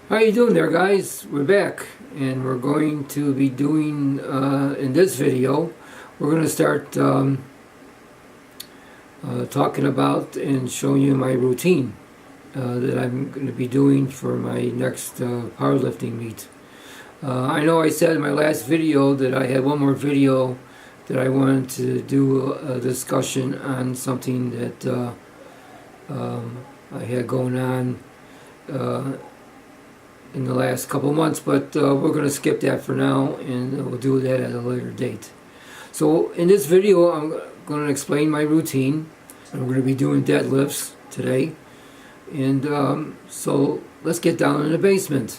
How you doing there, guys? We're back, and we're going to be doing in this video we're going to start talking about and showing you my routine that I'm going to be doing for my next powerlifting meet. I know I said in my last video that I had one more video that I wanted to do a discussion on something that I had going on in the last couple months, but we're going to skip that for now, and we'll do that at a later date. So in this video I'm going to explain my routine, and we're going to be doing deadlifts today, and so let's get down in the basement.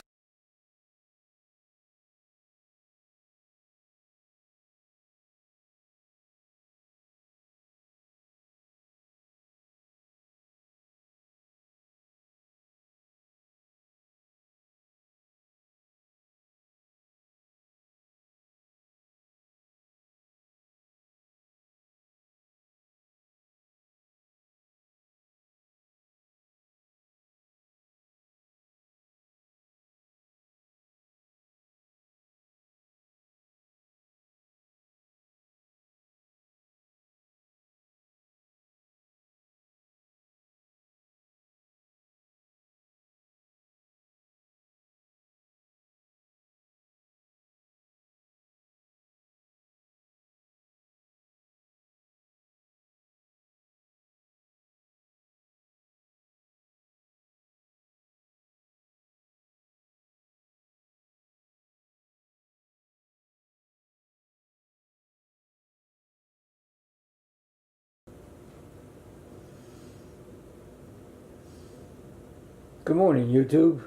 Good morning, YouTube.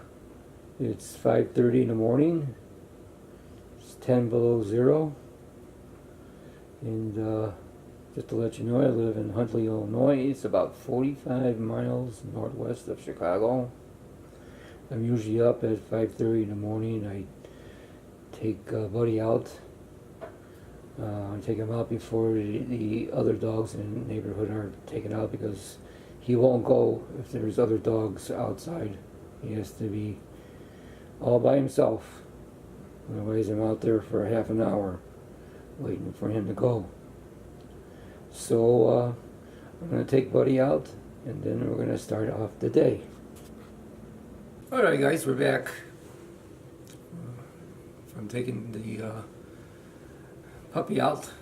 It's 5:30 in the morning. It's 10 below zero. And just to let you know, I live in Huntley, Illinois. It's about 45 miles northwest of Chicago. I'm usually up at 5:30 in the morning. I take Buddy out. I take him out before the other dogs in the neighborhood are taken out, because he won't go if there's other dogs outside. He has to be all by himself. Otherwise I'm out there for half an hour waiting for him to go. So I'm going to take Buddy out, and then we're going to start off the day. Alright guys, we're back from taking the puppy out.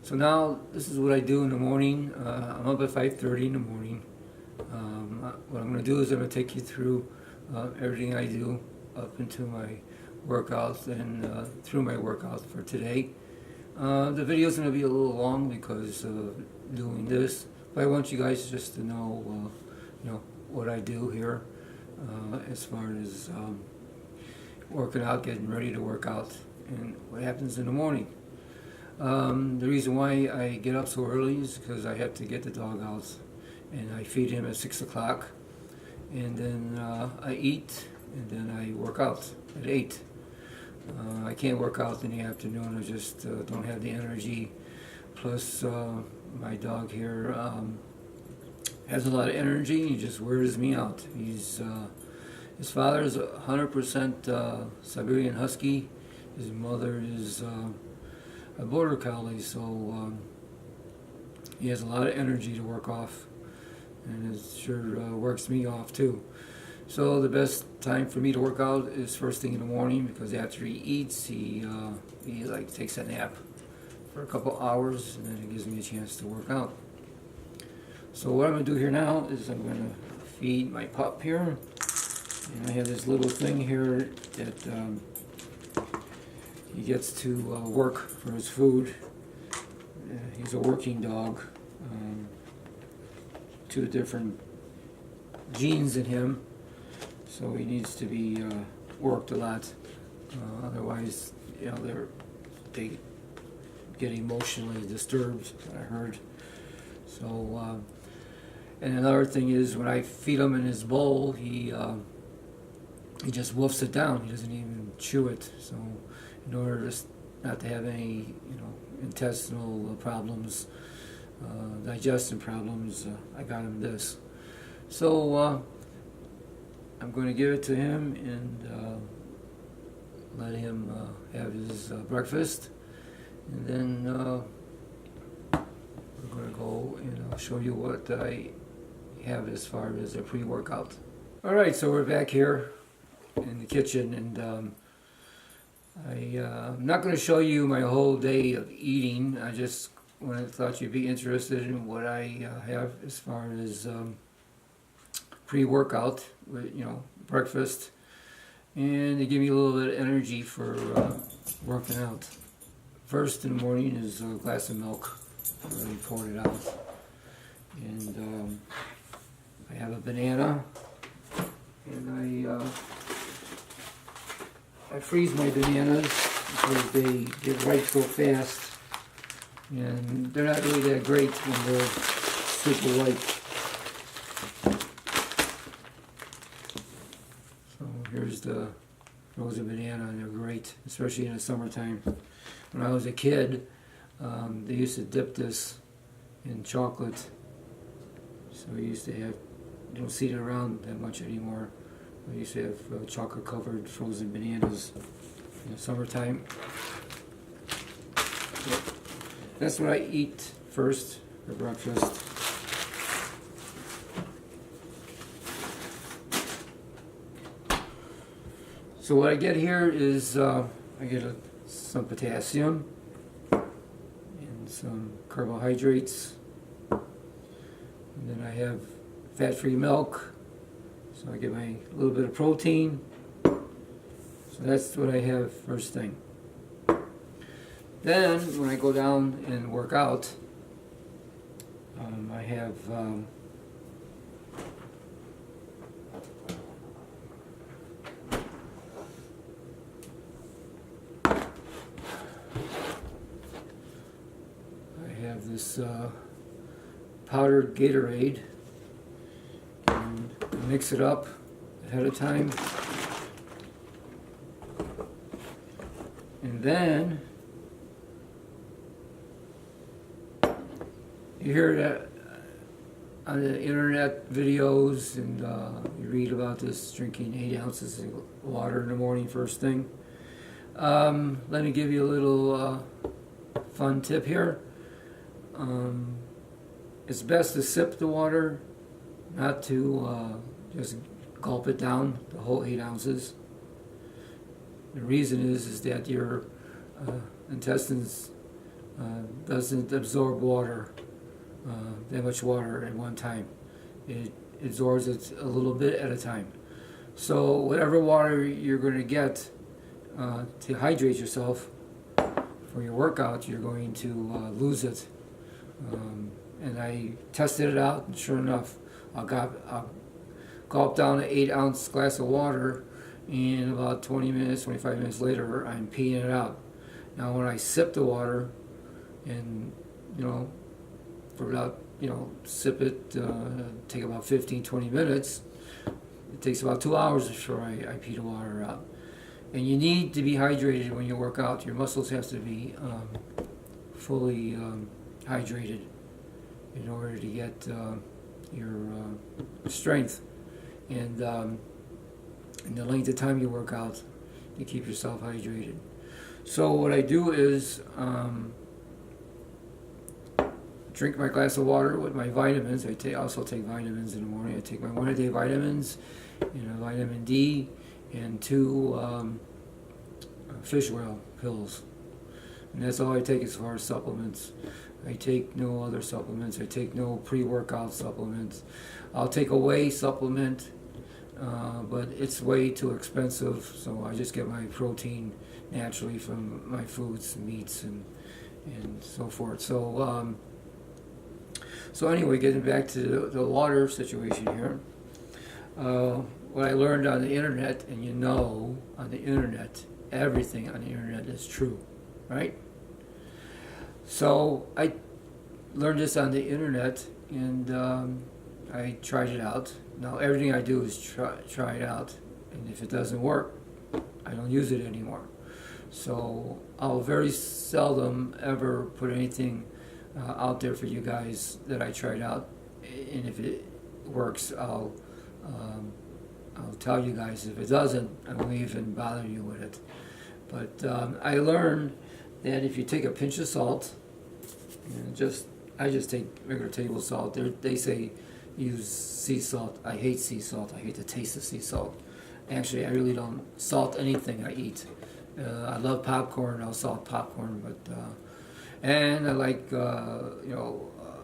So now this is what I do in the morning. I'm up at 5:30 in the morning. What I'm going to do is I'm going to take you through everything I do up into my workouts and through my workouts for today. The video is going to be a little long because of doing this, but I want you guys just to know, what I do here as far as working out, getting ready to work out, and what happens in the morning. The reason why I get up so early is because I have to get the dog out, and I feed him at 6 o'clock, and then I eat, and then I work out at 8. I can't work out in the afternoon. I just don't have the energy. Plus my dog here has a lot of energy. He just wears me out. His father is 100% Siberian Husky. His mother is a border collie, so he has a lot of energy to work off, and it sure works me off too. So the best time for me to work out is first thing in the morning, because after he eats, he like takes a nap for a couple hours, and then it gives me a chance to work out. So what I'm going to do here now is I'm going to feed my pup here, and I have this little thing here that he gets to work for his food. He's a working dog. 2 different genes in him, so he needs to be worked a lot. Otherwise, they get emotionally disturbed, I heard. So, and another thing is, when I feed him in his bowl, he just wolfs it down. He doesn't even chew it. So, in order not to have any, intestinal problems, digestion problems, I got him this. So I'm going to give it to him and let him have his breakfast, and then we're going to go and I'll show you what I have as far as a pre-workout. Alright, so we're back here in the kitchen, and I'm not going to show you my whole day of eating. I just thought you'd be interested in what I have as far as pre-workout, breakfast, and to give me a little bit of energy for working out. First in the morning is a glass of milk. I already poured it out, and I have a banana, and I freeze my bananas because they get ripe so fast, and they're not really that great when they're super ripe. So here's the frozen banana, and they're great, especially in the summertime. When I was a kid, they used to dip this in chocolate, so we used to have, you don't see it around that much anymore. We used to have chocolate covered frozen bananas in the summertime. Yep. That's what I eat first for breakfast. So what I get here is I get some potassium and some carbohydrates, and then I have fat-free milk, so I get my little bit of protein. So that's what I have first thing. Then when I go down and work out, I have this powdered Gatorade, and mix it up ahead of time, and then you hear that on the internet videos, and you read about this, drinking 8 ounces of water in the morning first thing. Let me give you a little fun tip here. It's best to sip the water, not to just gulp it down, the whole 8 ounces. The reason is that your intestines doesn't absorb water, that much water at one time. It absorbs it a little bit at a time. So whatever water you're going to get to hydrate yourself for your workout, you're going to lose it. And I tested it out, and sure enough, I'll gulp down an 8-ounce glass of water, and about 20 minutes, 25 minutes later, I'm peeing it out. Now when I sip the water, and for about, sip it, take about 15-20 minutes, it takes about 2 hours before I pee the water out. And you need to be hydrated when you work out. Your muscles have to be fully hydrated in order to get your strength and the length of time you work out to keep yourself hydrated. So what I do is drink my glass of water with my vitamins. I also take vitamins in the morning. I take my 1-a-day vitamins and a vitamin D and 2 fish oil pills. And that's all I take as far as supplements. I take no other supplements. I take no pre-workout supplements. I'll take a whey supplement, but it's way too expensive, so I just get my protein naturally from my foods, meats, and so forth. So anyway, getting back to the water situation here. What I learned on the internet, and on the internet, everything on the internet is true, right? So I learned this on the internet, and I tried it out. Now everything I do is try it out, and if it doesn't work, I don't use it anymore. So I'll very seldom ever put anything out there for you guys that I tried out, and if it works, I'll I'll tell you guys. If it doesn't, I won't even bother you with it. But I learned that if you take a pinch of salt, and I just take regular table salt. They say use sea salt. I hate sea salt. I hate the taste of sea salt. Actually, I really don't salt anything I eat. I love popcorn. I'll salt popcorn, but and I like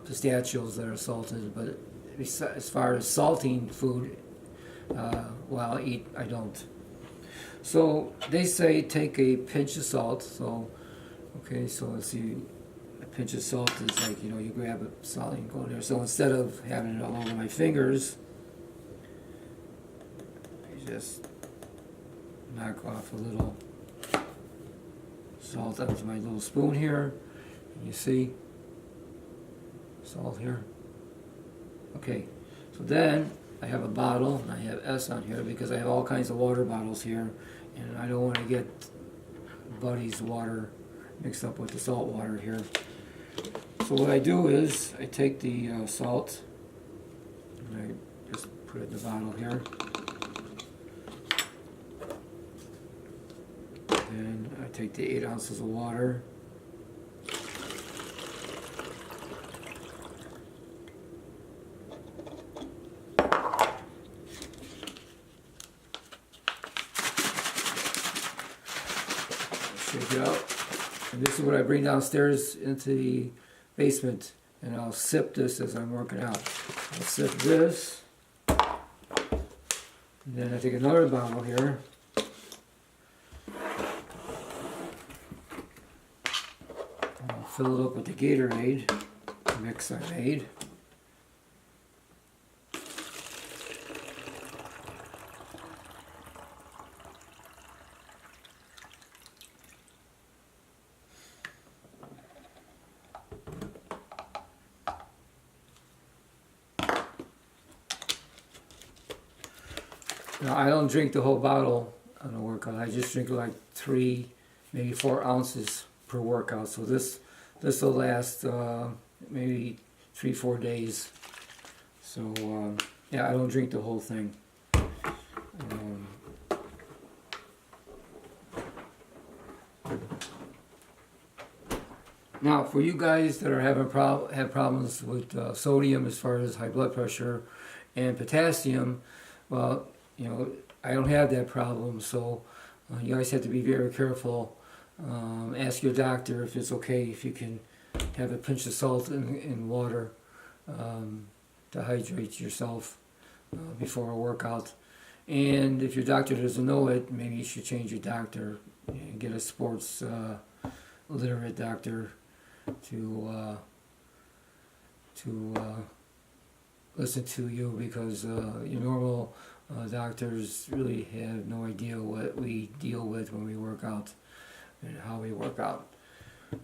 pistachios that are salted. But as far as salting food, well, I eat. I don't. So they say take a pinch of salt. So okay, so let's see. A pinch of salt is like, you grab a salt and go there. So instead of having it all over my fingers, I just knock off a little salt onto my little spoon here. And you see salt here. Okay, so then I have a bottle, and I have S on here because I have all kinds of water bottles here, and I don't want to get Buddy's water mixed up with the salt water here. So what I do is I take the salt and I just put it in the bottle here. Then I take the 8 ounces of water. Shake it out. And this is what I bring downstairs into the basement, and I'll sip this as I'm working out. I'll sip this, and then I take another bottle here. I'll fill it up with the Gatorade mix I made. Now, I don't drink the whole bottle on a workout. I just drink like 3, maybe 4 ounces per workout. So this will last maybe 3-4 days. So yeah, I don't drink the whole thing. Now, for you guys that are having have problems with sodium as far as high blood pressure and potassium, well, I don't have that problem, so you guys have to be very careful. Ask your doctor if it's okay if you can have a pinch of salt in water to hydrate yourself before a workout. And if your doctor doesn't know it, maybe you should change your doctor and get a sports literate doctor to listen to you, because your normal doctors really have no idea what we deal with when we work out and how we work out.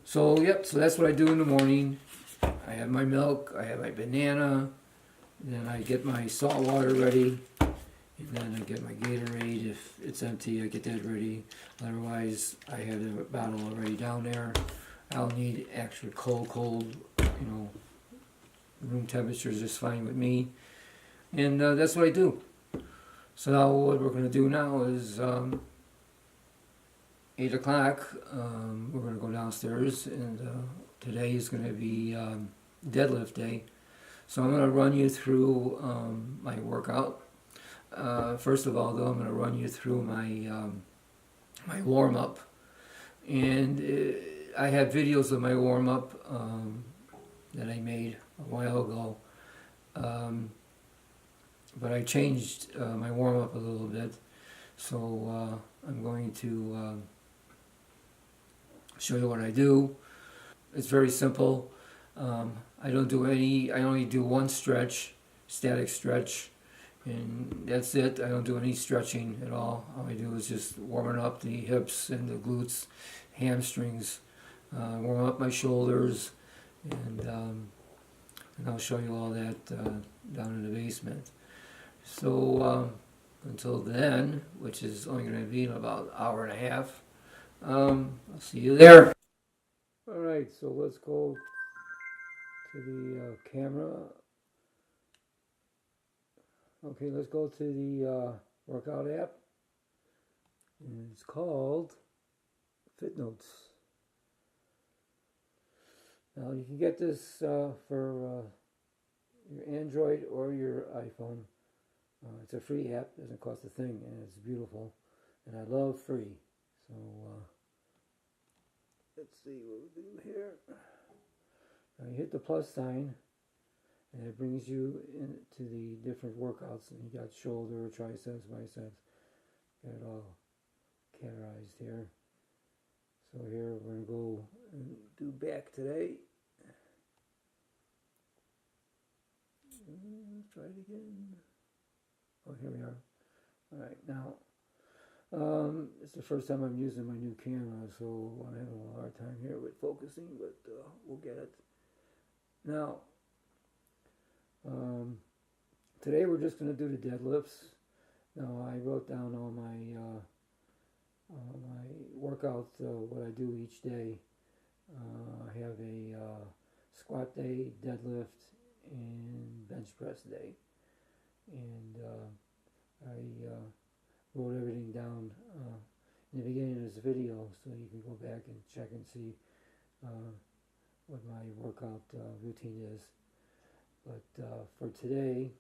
So yep, so that's what I do in the morning. I have my milk, I have my banana, then I get my salt water ready, and then I get my Gatorade. If it's empty, I get that ready. Otherwise, I have the bottle already down there. I'll need actually cold, room temperature is just fine with me. And that's what I do. So now what we're going to do now is 8 o'clock. We're going to go downstairs, and today is going to be deadlift day. So I'm going to run you through my workout. First of all, though, I'm going to run you through my my warm-up. And I have videos of my warm-up that I made a while ago. But I changed my warm-up a little bit. So I'm going to show you what I do. It's very simple. I only do one stretch, static stretch, and that's it. I don't do any stretching at all. All I do is just warming up the hips and the glutes, hamstrings, warm up my shoulders, and I'll show you all that down in the basement. So until then, which is only going to be in about an hour and a half, I'll see you there. Alright, so let's go to the camera. Okay, let's go to workout app, and it's called Fit Notes. Now you can get this for your Android or your iPhone. It's a free app, doesn't cost a thing, and it's beautiful. And I love free. So let's see what we do here. Now you hit the plus sign, and it brings you into the different workouts. And you got shoulder, triceps, biceps. Got it all categorized here. So here we're going to go and do back today. Let's try it again. Oh, here we are. Alright, now, it's the first time I'm using my new camera, so I'm having a hard time here with focusing, but we'll get it. Now, today we're just going to do the deadlifts. Now, I wrote down all my workouts, what I do each day. I have a squat day, deadlift, and bench press day. And I wrote everything down in the beginning of this video, so you can go back and check and see what my workout routine is. But for today,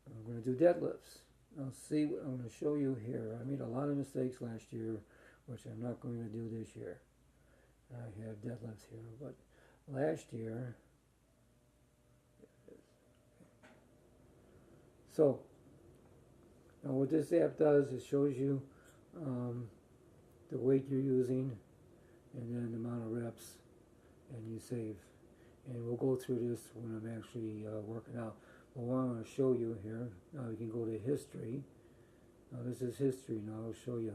I'm going to do deadlifts. Now see what I'm going to show you here. I made a lot of mistakes last year, which I'm not going to do this year. I have deadlifts here, but last year, so now what this app does is shows you the weight you're using and then the amount of reps, and you save. And we'll go through this when I'm actually working out. But what I'm going to show you here, now you can go to history. Now this is history. Now I'll show you.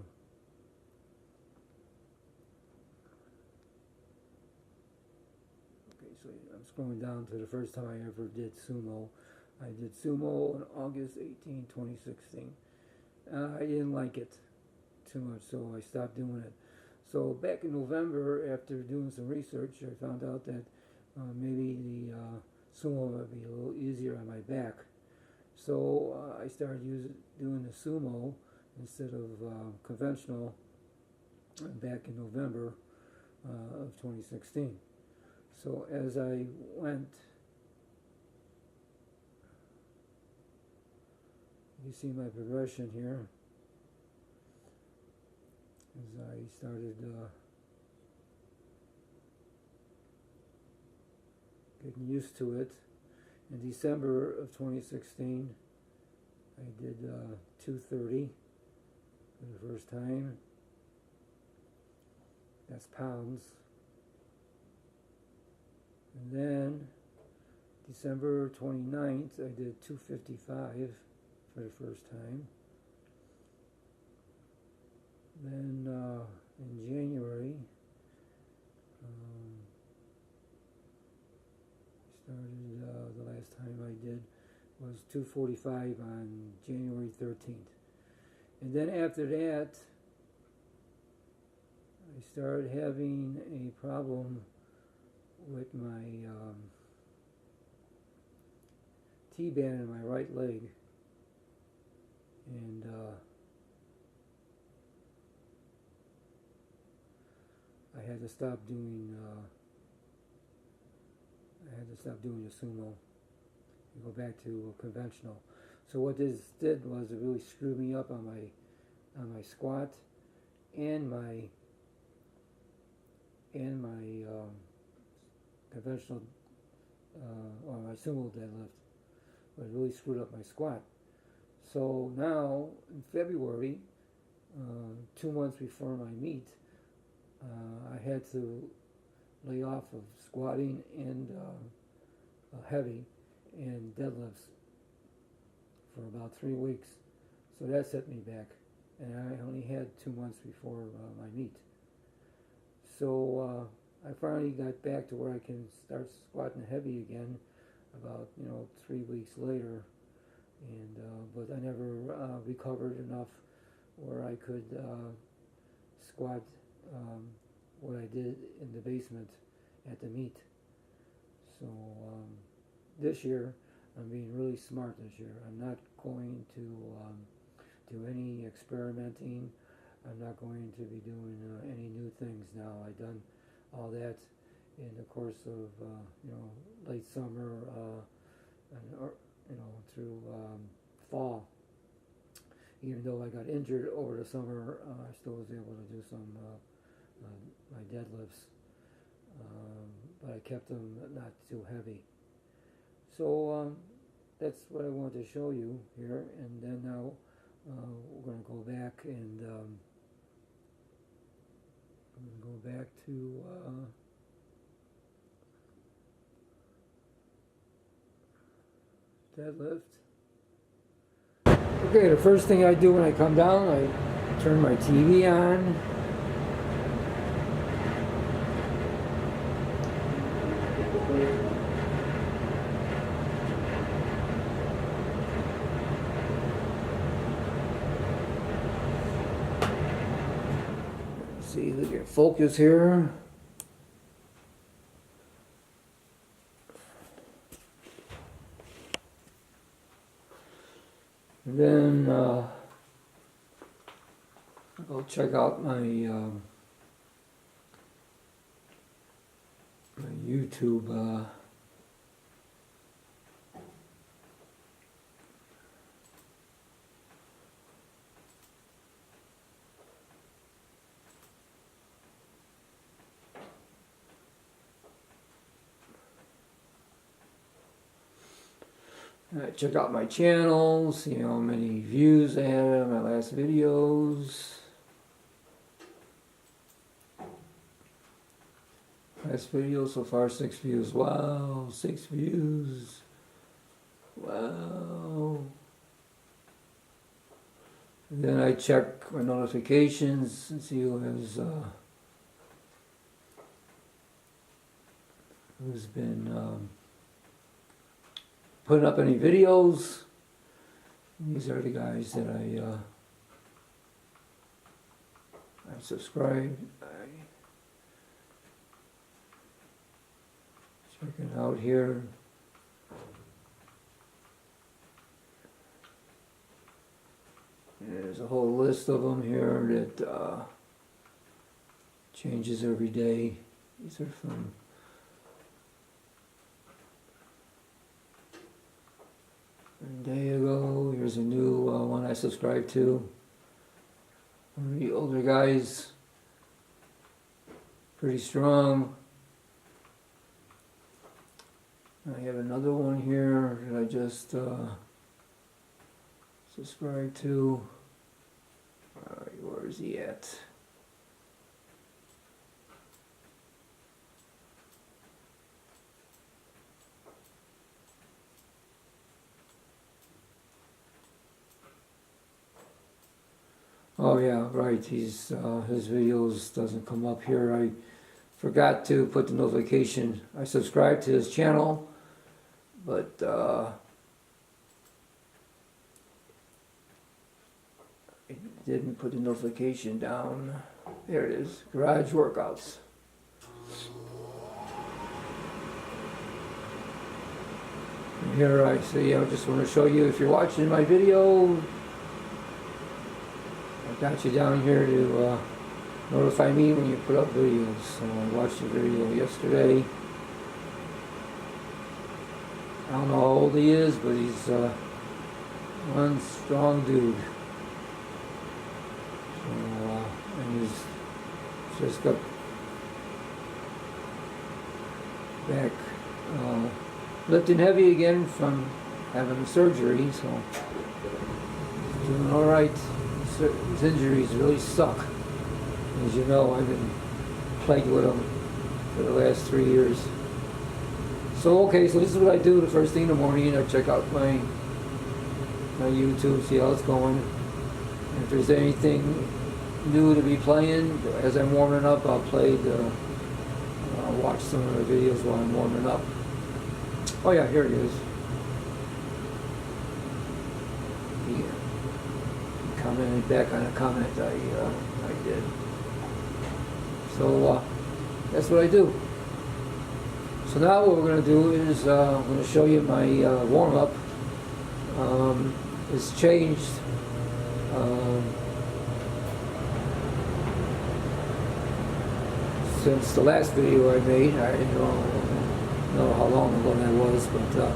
Okay, so I'm scrolling down to the first time I ever did sumo. I did sumo on August 18, 2016. I didn't like it too much, so I stopped doing it. So back in November, after doing some research, I found out that maybe the sumo would be a little easier on my back. So I started doing the sumo instead of conventional back in November of 2016. So as I went, you see my progression here. As I started getting used to it. In December of 2016, I did 230 for the first time. That's pounds. And then December 29th, I did 255 for the first time. Then in January, started the last time I did was 245 on January 13th. And then after that, I started having a problem with my T-band in my right leg. And I had to stop doing the sumo and go back to conventional. So what this did was it really screwed me up on my squat and my conventional or my sumo deadlift. But it really screwed up my squat. So now in February, 2 months before my meet, I had to lay off of squatting and heavy and deadlifts for about 3 weeks. So that set me back, and I only had 2 months before my meet. So I finally got back to where I can start squatting heavy again about 3 weeks later, and but I never recovered enough where I could squat what I did in the basement at the meet. So this year I'm being really smart this year. I'm not going to do any experimenting. I'm not going to be doing any new things now. I've done all that in the course of late summer and through fall. Even though I got injured over the summer, I still was able to do some my deadlifts, but I kept them not too heavy. So that's what I wanted to show you here, and then now we're going to go back and to deadlift. Okay, the first thing I do when I come down, I turn my TV on. See, look at focus here. And then I'll check out my my YouTube check out my channel, see how many views I had on my last videos. Last video so far, 6 views. Wow, 6 views. Wow. And then I check my notifications and see who's been putting up any videos. These are the guys that I subscribed. Checking out here. There's a whole list of them here that changes every day. These are from a day ago. Here's a new one I subscribed to. One of the older guys, pretty strong. I have another one here that I just subscribed to. Where is he at? Oh yeah, right. He's his videos doesn't come up here. I forgot to put the notification. I subscribed to his channel, but I didn't put the notification down. There it is. Garage workouts. And here I see. I just want to show you, if you're watching my video, I got you down here to notify me when you put up videos. So I watched the video yesterday. I don't know how old he is, but he's one strong dude. So, and he's just got back lifting heavy again from having surgery, so he's doing all right. His injuries really suck. As you know, I've been plagued with them for the last 3 years. So okay, so this is what I do the first thing in the morning. I check out my YouTube, see how it's going. And if there's anything new to be playing, as I'm warming up, I'll watch some of the videos while I'm warming up. Oh yeah, here it is. Commented back on a comment I did. So that's what I do. So now what we're going to do is I'm going to show you my warm-up. It's changed. Since the last video I made. I don't know how long ago that was, but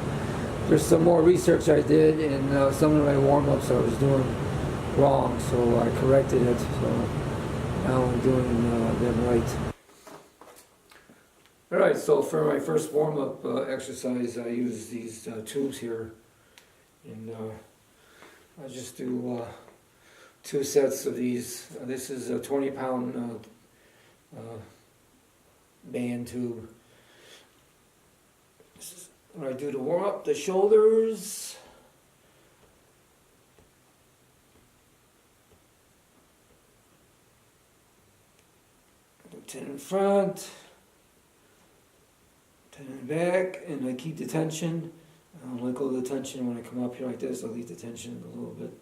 there's some more research I did, and some of my warm-ups I was doing wrong, so I corrected it. So now I'm doing them right. Alright, so for my first warm-up exercise, I use these tubes here, and I just do 2 sets of these. This is a 20-pound band tube. This is when I do to warm up the shoulders. I do 10 in front, 10 in back, and I keep the tension. I don't let go of the tension when I come up here like this. I'll leave the tension a little bit.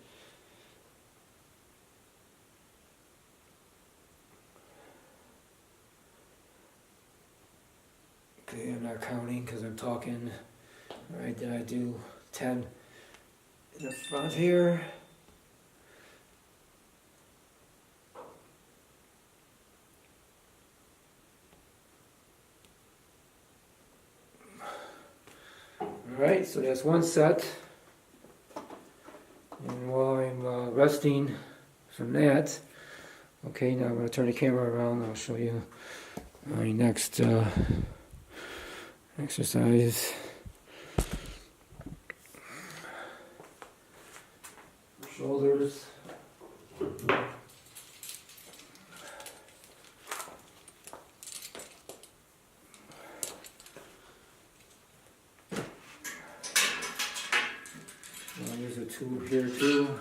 Okay, I'm not counting because I'm talking. Alright, then I do 10 in the front here. Alright, so that's one set. And while I'm resting from that, okay, now I'm going to turn the camera around. I'll show you my next exercise. Shoulders. I'll use a tube here too.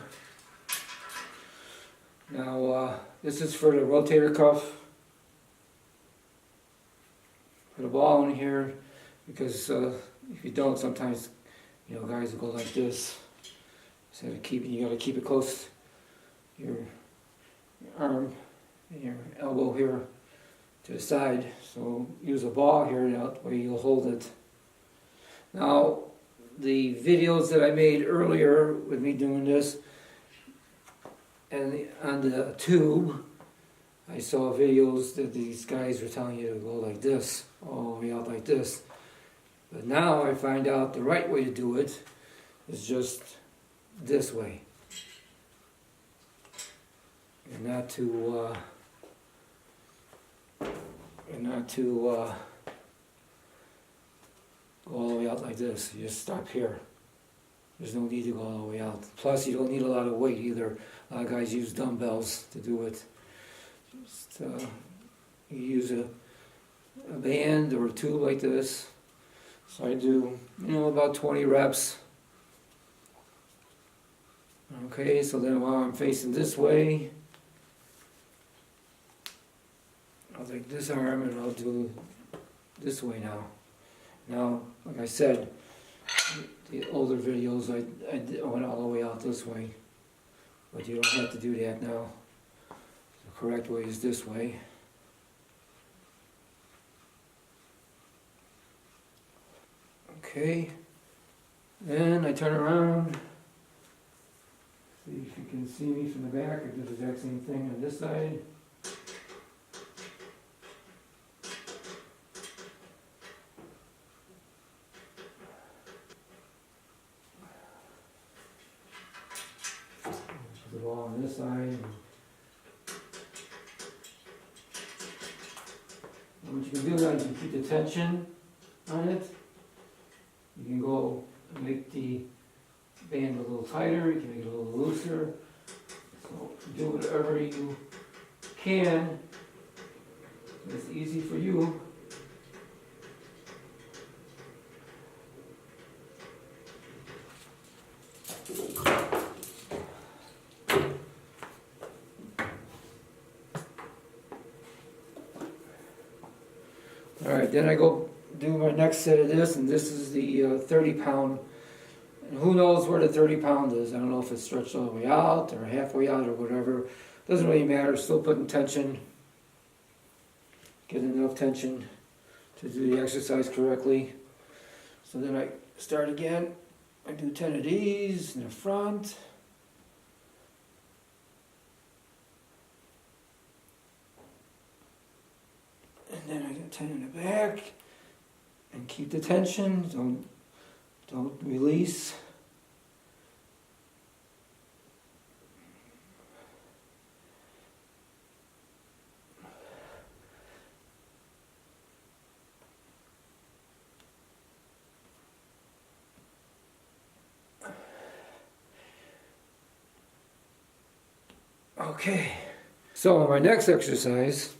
Now this is for the rotator cuff. Put a ball in here, because if you don't, sometimes guys will go like this. So you got to keep it close. Your arm and your elbow here to the side. So use a ball here that way you'll hold it. Now the videos that I made earlier with me doing this, and on the tube, I saw videos that these guys were telling you to go like this, all the way out like this. But now I find out the right way to do it is just this way. And not to go all the way out like this. You just stop here. There's no need to go all the way out. Plus, you don't need a lot of weight either. A lot of guys use dumbbells to do it. Just you use a band or a tube like this. So I do, about 20 reps. Okay, so then while I'm facing this way, I'll take this arm and I'll do this way now. Now, like I said, the older videos I went all the way out this way, but you don't have to do that now. The correct way is this way. Okay, then I turn around. See if you can see me from the back. I do the exact same thing on this side. Put the ball on this side. And what you can do now is you keep the tension on it. You can go and make the band a little tighter, you can make it a little looser. So do whatever you can. It's easy for you. Alright, then I go do my next set of this, and this is the 30-pound. And who knows where the 30-pound is. I don't know if it's stretched all the way out or halfway out or whatever. Doesn't really matter. Still putting tension. Get enough tension to do the exercise correctly. So then I start again. I do 10 of these in the front. And then I get 10 in the back. And keep the tension, don't release. Okay, so my next exercise,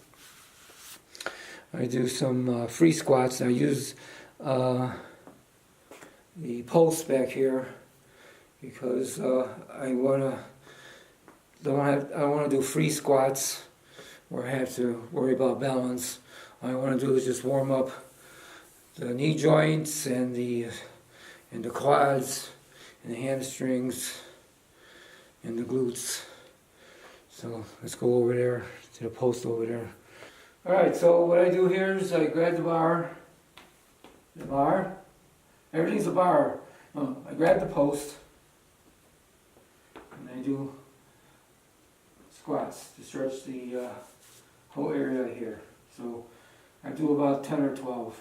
I do some free squats. I use the post back here because I don't want to do free squats where I have to worry about balance. All I want to do is just warm up the knee joints and the quads and the hamstrings and the glutes. So let's go over there to the post over there. Alright, so what I do here is I grab the bar, everything's a bar. I grab the post, and I do squats to stretch the whole area here. So I do about 10 or 12.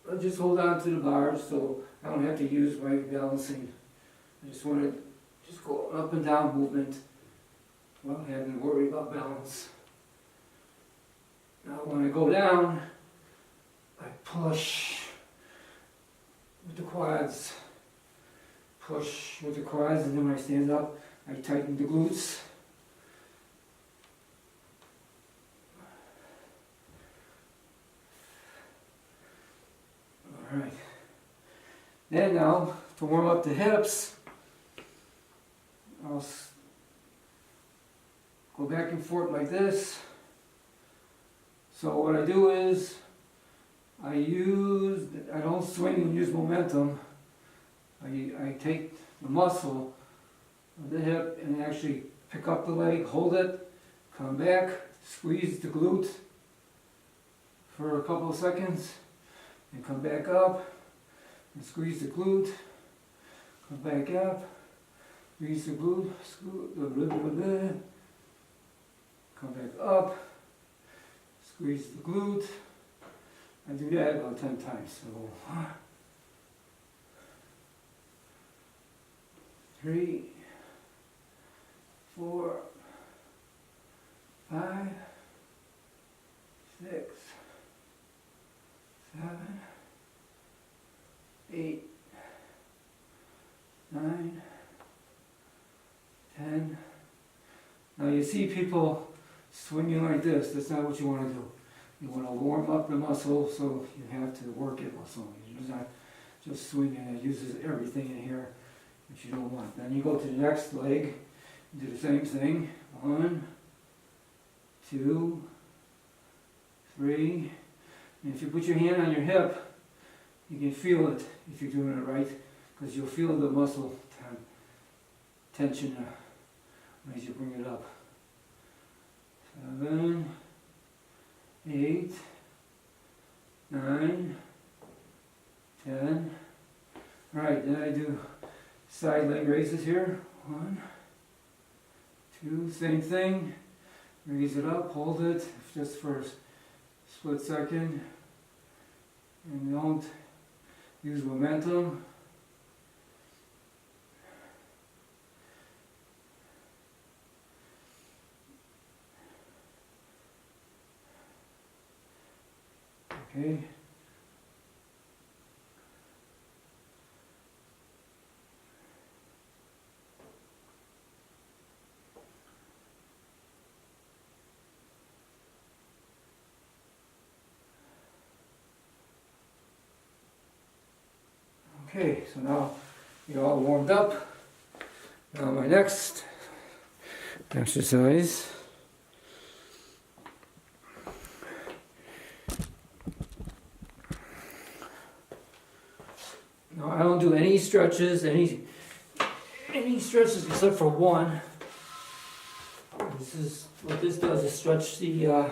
I'll just hold on to the bars so I don't have to use my balancing. I just want to just go up and down movement without having to worry about balance. Now when I go down, I push with the quads. Push with the quads, and then when I stand up, I tighten the glutes. Alright. Then now, to warm up the hips, I'll go back and forth like this. So what I do is, I don't swing and use momentum. I take the muscle of the hip and actually pick up the leg, hold it, come back, squeeze the glute for a couple of seconds, and come back up, and squeeze the glute, come back up, squeeze the glute, come back up, squeeze the glute. I do that about 10 times. So 3, 4, 5, 6, 7, 8, 9, 10. Now you see people swinging like this. That's not what you want to do. You want to warm up the muscle, so you have to work it muscle. You're not just swinging. It uses everything in here, which you don't want. Then you go to the next leg, do the same thing. 1, 2, 3. And if you put your hand on your hip, you can feel it if you're doing it right, because you'll feel the muscle tension as you bring it up. 7, 8, 9, 10. Alright, then I do side leg raises here. 1, 2, same thing. Raise it up, hold it just for a split second. And don't use momentum. Okay. Okay, so now you're all warmed up. Now my next exercise. Now I don't do any stretches, any stretches except for one. what this does is stretch the,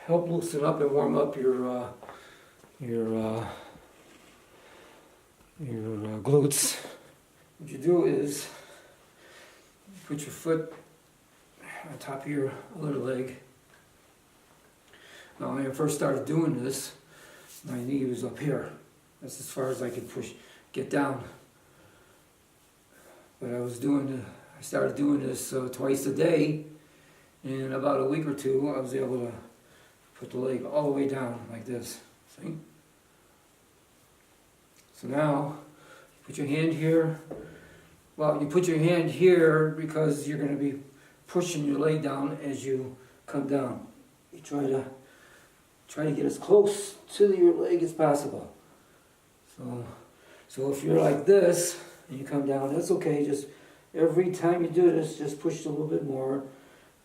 help loosen up and warm up your glutes. What you do is put your foot on top of your other leg. Now, when I first started doing this, my knee was up here. That's as far as I could get down. But I started doing this twice a day. And in about a week or two, I was able to put the leg all the way down like this. See? So now, put your hand here. Well, you put your hand here because you're going to be pushing your leg down as you come down. You try to get as close to your leg as possible. So if you're like this and you come down, that's okay. Just every time you do this, just push a little bit more,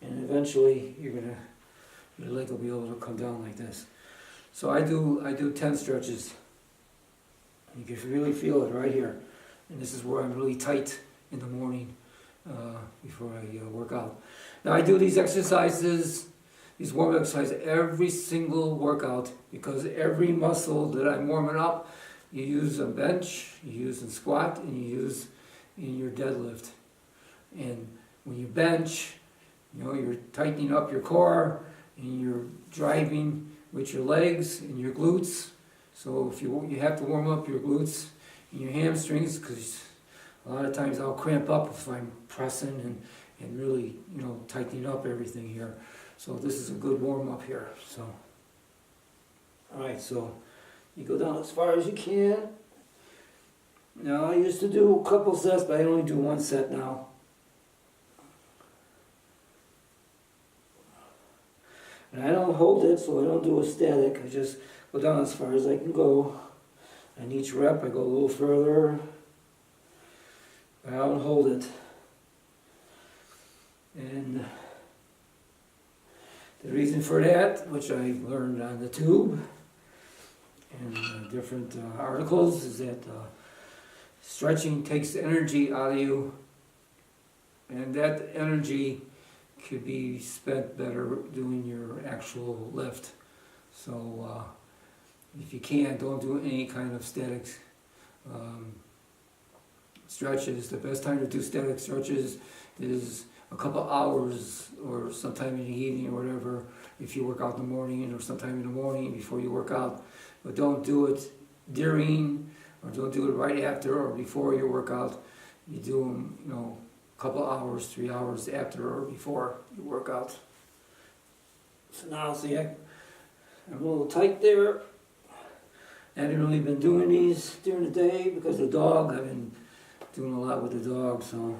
and eventually your leg will be able to come down like this. So I do 10 stretches. You can really feel it right here. And this is where I'm really tight in the morning before I work out. Now I do these exercises, these warm-up exercises every single workout, because every muscle that I'm warming up, you use a bench, you use in squat, and you use in your deadlift. And when you bench, you're tightening up your core, and you're driving with your legs and your glutes. So if you have to warm up your glutes and your hamstrings, because a lot of times I'll cramp up if I'm pressing and really, tightening up everything here. So this is a good warm up here. So, all right, so you go down as far as you can. Now I used to do a couple sets, but I only do one set now. And I don't hold it, so I don't do a static. I just go down as far as I can go. And each rep, I go a little further. But I don't hold it. And the reason for that, which I learned on the tube and different articles, is that stretching takes energy out of you, and that energy could be spent better doing your actual lift. So if you can, don't do any kind of static stretches. The best time to do static stretches is a couple hours, or sometime in the evening or whatever, if you work out in the morning, or sometime in the morning before you work out. But don't do it during, or don't do it right after or before your workout. You do them, a couple hours, 3 hours after or before you work out. So now, see, I'm a little tight there. I haven't really been doing these during the day because of the dog. I've been doing a lot with the dog, so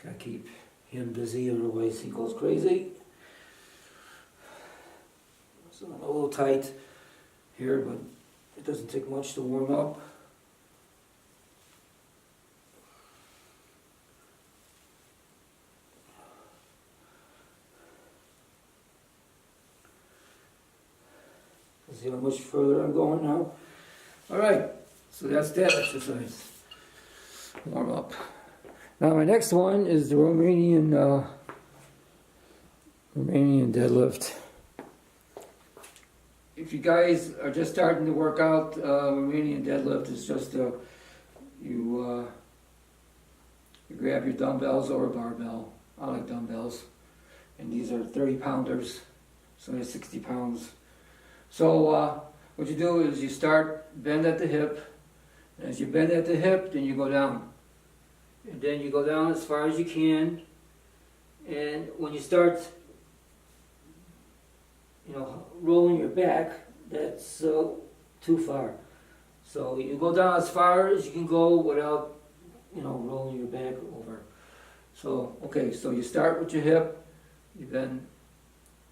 gotta keep him busy, otherwise he goes crazy. So I'm a little tight here, but it doesn't take much to warm up. See how much further I'm going now? Alright, so that's that exercise. Warm up. Now my next one is the Romanian deadlift. If you guys are just starting to work out, Romanian deadlift is just you grab your dumbbells or a barbell. I like dumbbells, and these are 30-pounders, so they're 60 pounds. So what you do is you bend at the hip. As you bend at the hip, then you go down. And then you go down as far as you can. And when you start, rolling your back, that's too far. So you go down as far as you can go without, rolling your back over. So, okay, so you start with your hip.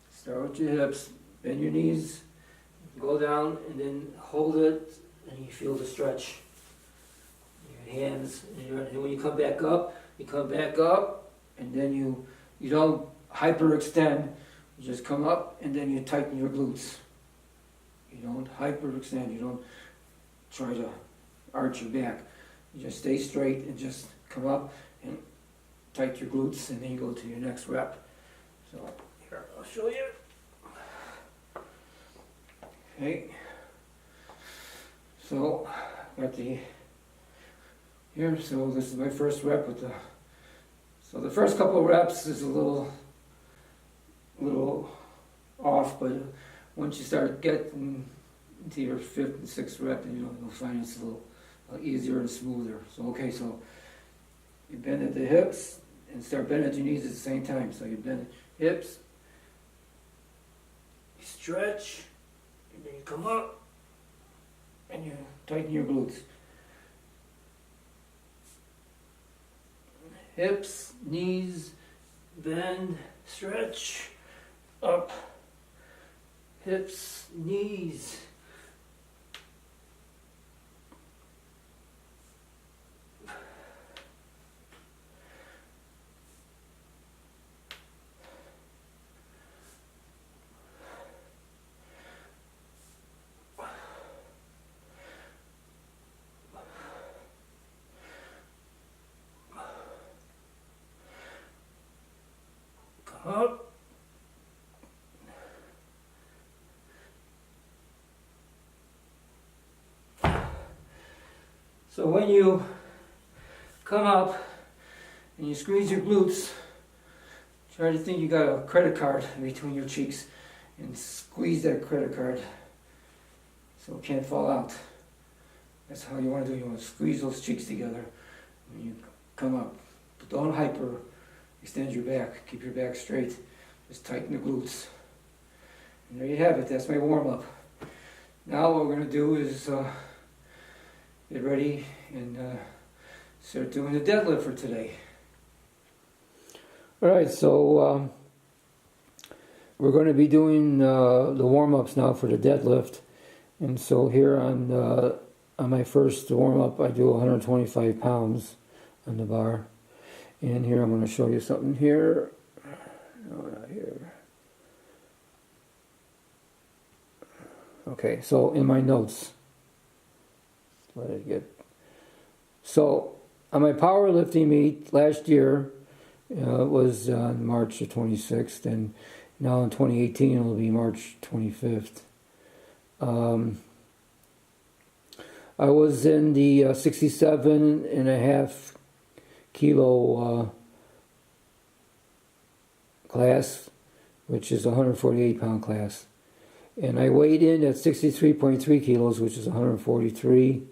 Start with your hips, bend your knees, go down, and then hold it, and you feel the stretch. Your hands, and when you come back up, and then you don't hyperextend. You just come up, and then you tighten your glutes. You don't hyperextend. You don't try to arch your back. You just stay straight and just come up, and tight your glutes, and then you go to your next rep. So here, I'll show you. Okay. So got the here. So this is my first rep with the. So the first couple of reps is a little off, but once you start getting into your 5th and 6th rep, then you'll find it's a little easier and smoother. So okay, so you bend at the hips and start bending at your knees at the same time. So you bend hips, you stretch, and then you come up, and you tighten your glutes. Hips, knees, bend, stretch, up, hips, knees. Up. So when you come up and you squeeze your glutes, try to think you got a credit card between your cheeks and squeeze that credit card so it can't fall out. That's how you want to do it. You want to squeeze those cheeks together when you come up. But don't hyper. Extend your back, keep your back straight, just tighten the glutes. And there you have it, that's my warm-up. Now what we're going to do is get ready and start doing the deadlift for today. Alright, so we're going to be doing the warm-ups now for the deadlift. And so here on my first warm-up I do 125 pounds on the bar. And here I'm going to show you something here. No, not here. Okay, so in my notes, let it get. So on my powerlifting meet last year, it was on March the 26th, and now in 2018 it'll be March 25th. I was in the 67.5 kilo class, which is a 148 pound class, and I weighed in at 63.3 kilos, which is 143,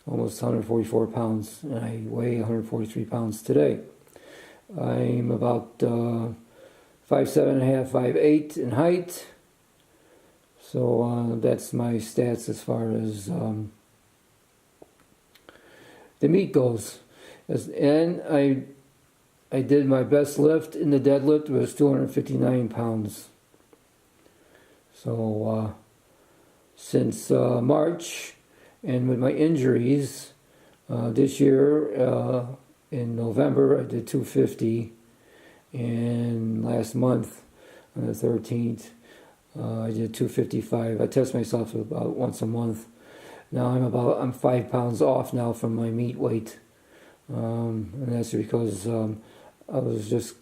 almost 144 pounds, and I weigh 143 pounds today. I'm about 5'7.5", 5'8" in height, so that's my stats as far as the meet goes. And I did my best lift in the deadlift, was 259 pounds. So since March, and with my injuries, this year in November I did 250, and last month on the 13th I did 255. I test myself about once a month. Now I'm 5 pounds off now from my meet weight. And that's because I was just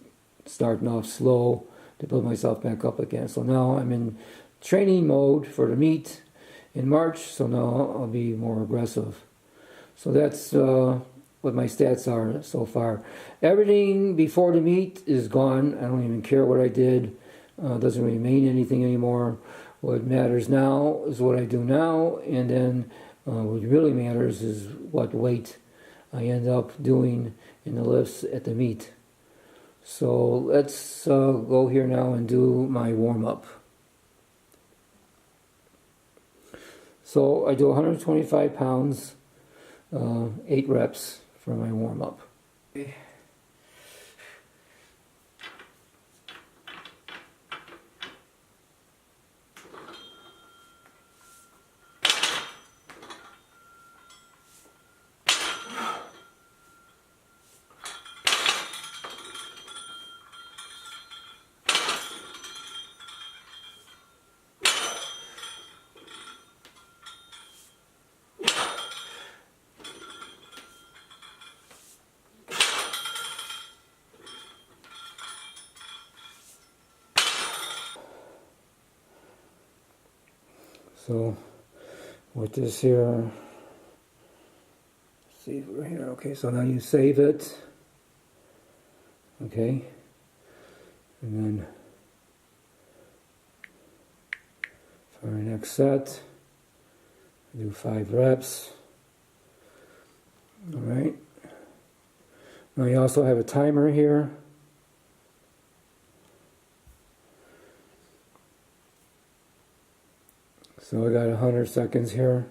starting off slow to build myself back up again. So now I'm in training mode for the meet in March, so now I'll be more aggressive. So that's what my stats are so far. Everything before the meet is gone. I don't even care what I did. Doesn't really mean anything anymore. What matters now is what I do now, and then what really matters is what weight I end up doing in the lifts at the meet. So let's go here now and do my warm-up. So I do 125 pounds, 8 reps for my warm-up. Okay. So with this here, save it right here. Okay, so now you save it. Okay, and then for our next set, do 5 reps. All right. Now you also have a timer here. So I got 100 seconds here.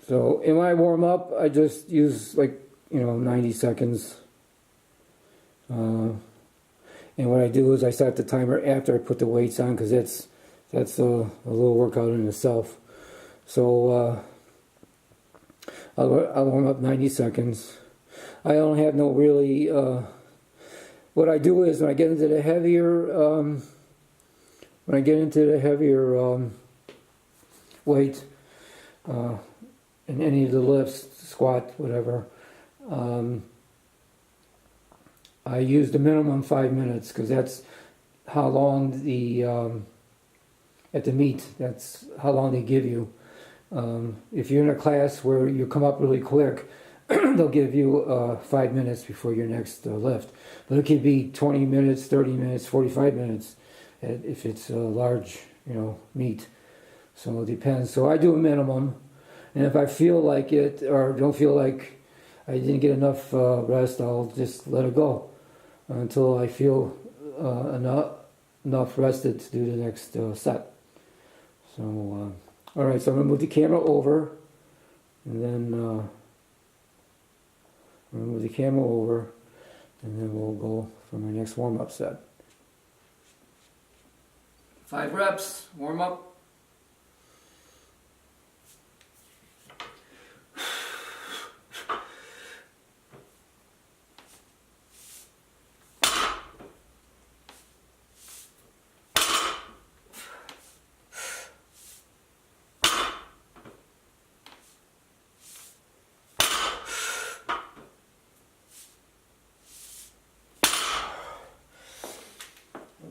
So in my warm up, I just use like, 90 seconds. And what I do is I set the timer after I put the weights on, because that's a little workout in itself. So I'll warm up 90 seconds. I don't have no really. What I do is when I get into the heavier weight in any of the lifts, squat, whatever, I use the minimum 5 minutes, because that's how long the at the meet, that's how long they give you. If you're in a class where you come up really quick, they'll give you 5 minutes before your next lift. But it could be 20 minutes, 30 minutes, 45 minutes if it's a large, meet. So it depends. So I do a minimum, and if I feel like it or don't feel like I didn't get enough rest, I'll just let it go until I feel enough rested to do the next set. So, all right, so I'm going to move the camera over, and then we'll go for my next warm-up set. 5 reps, warm up.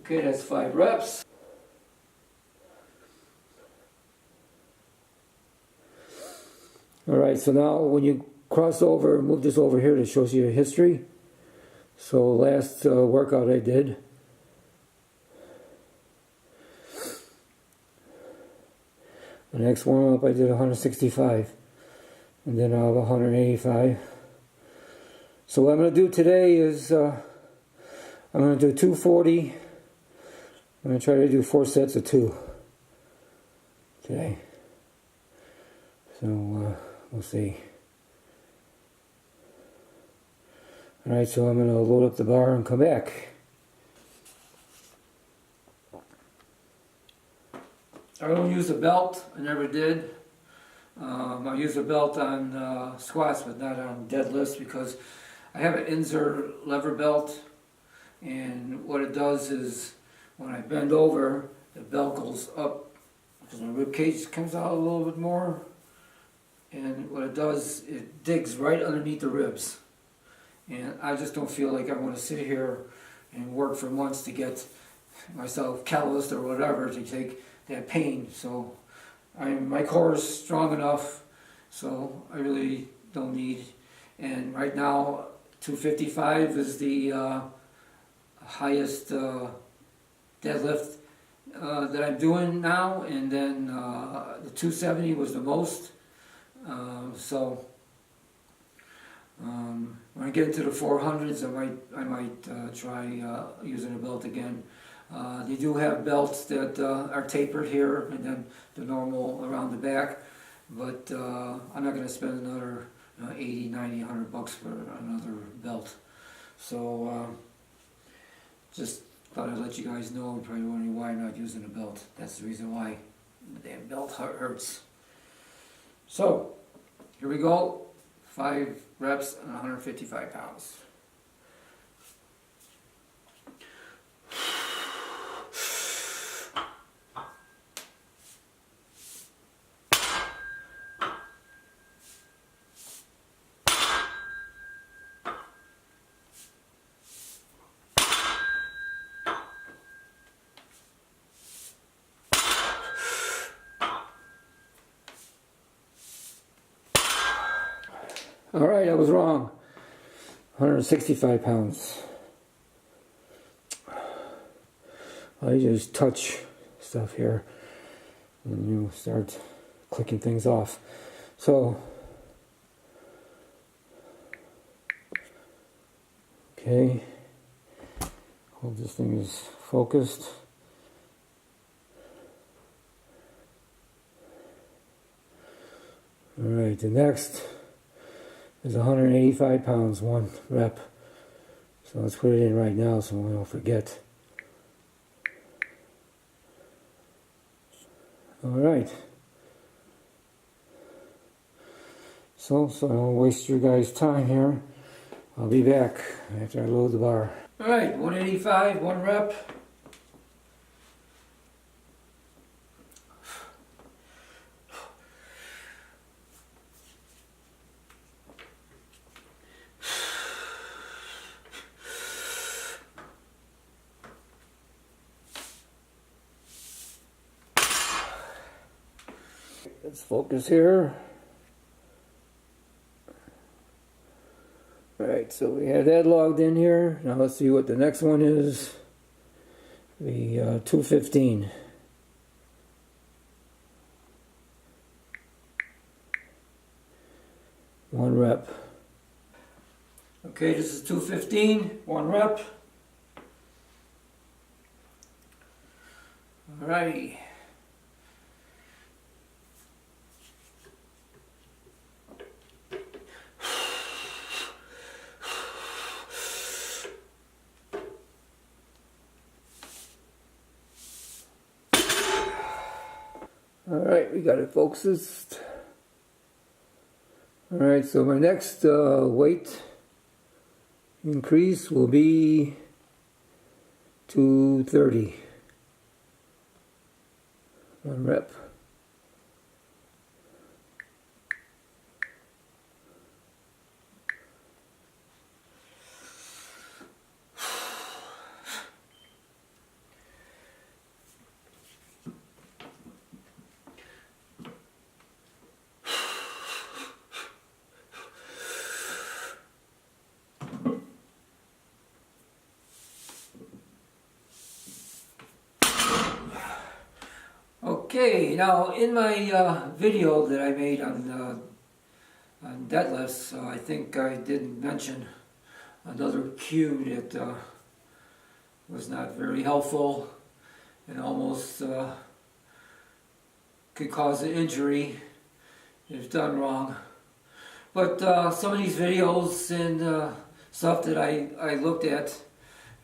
Okay, that's 5 reps. All right, so now when you cross over, move this over here, that shows you a history. So last workout I did, the next warm up I did 165, and then I'll have 185. So what I'm going to do today is I'm going to do 240. I'm going to try to do 4 sets of 2 today. So we'll see. Alright, so I'm going to load up the bar and come back. I don't use a belt. I never did. I use a belt on squats, but not on deadlifts, because I have an Inzer lever belt, and what it does is when I bend over, the belt goes up because my rib cage comes out a little bit more, and what it does, it digs right underneath the ribs, and I just don't feel like I want to sit here and work for months to get myself calloused or whatever to take that pain. So my core is strong enough, so I really don't need. And right now 255 is the highest deadlift that I'm doing now, and then the 270 was the most. So when I get into the 400s, I might try using a belt again. They do have belts that are tapered here, and then the normal around the back, but I'm not going to spend another 80, 90, 100 bucks for another belt. So just thought I'd let you guys know. You're probably wondering why I'm not using a belt. That's the reason why. The damn belt hurts. So here we go. 5 reps and 155 pounds. Alright, I was wrong. 165 pounds. I just touch stuff here and you start clicking things off. So, okay, hope this thing is focused. Alright, the next is 185 pounds, 1 rep. So let's put it in right now so we don't forget. Alright. So I don't waste your guys' time here. I'll be back after I load the bar. Alright, 185, 1 rep. Let's focus here. Alright, so we had that logged in here. Now let's see what the next one is. The 215. One rep. Okay, this is 215, 1 rep. Alrighty. Alright, we got it focused. Alright, so my next weight increase will be 230. 1 rep. Okay, now in my video that I made on deadlifts, I think I didn't mention another cue that was not very helpful and almost could cause an injury if done wrong. But some of these videos and stuff that I looked at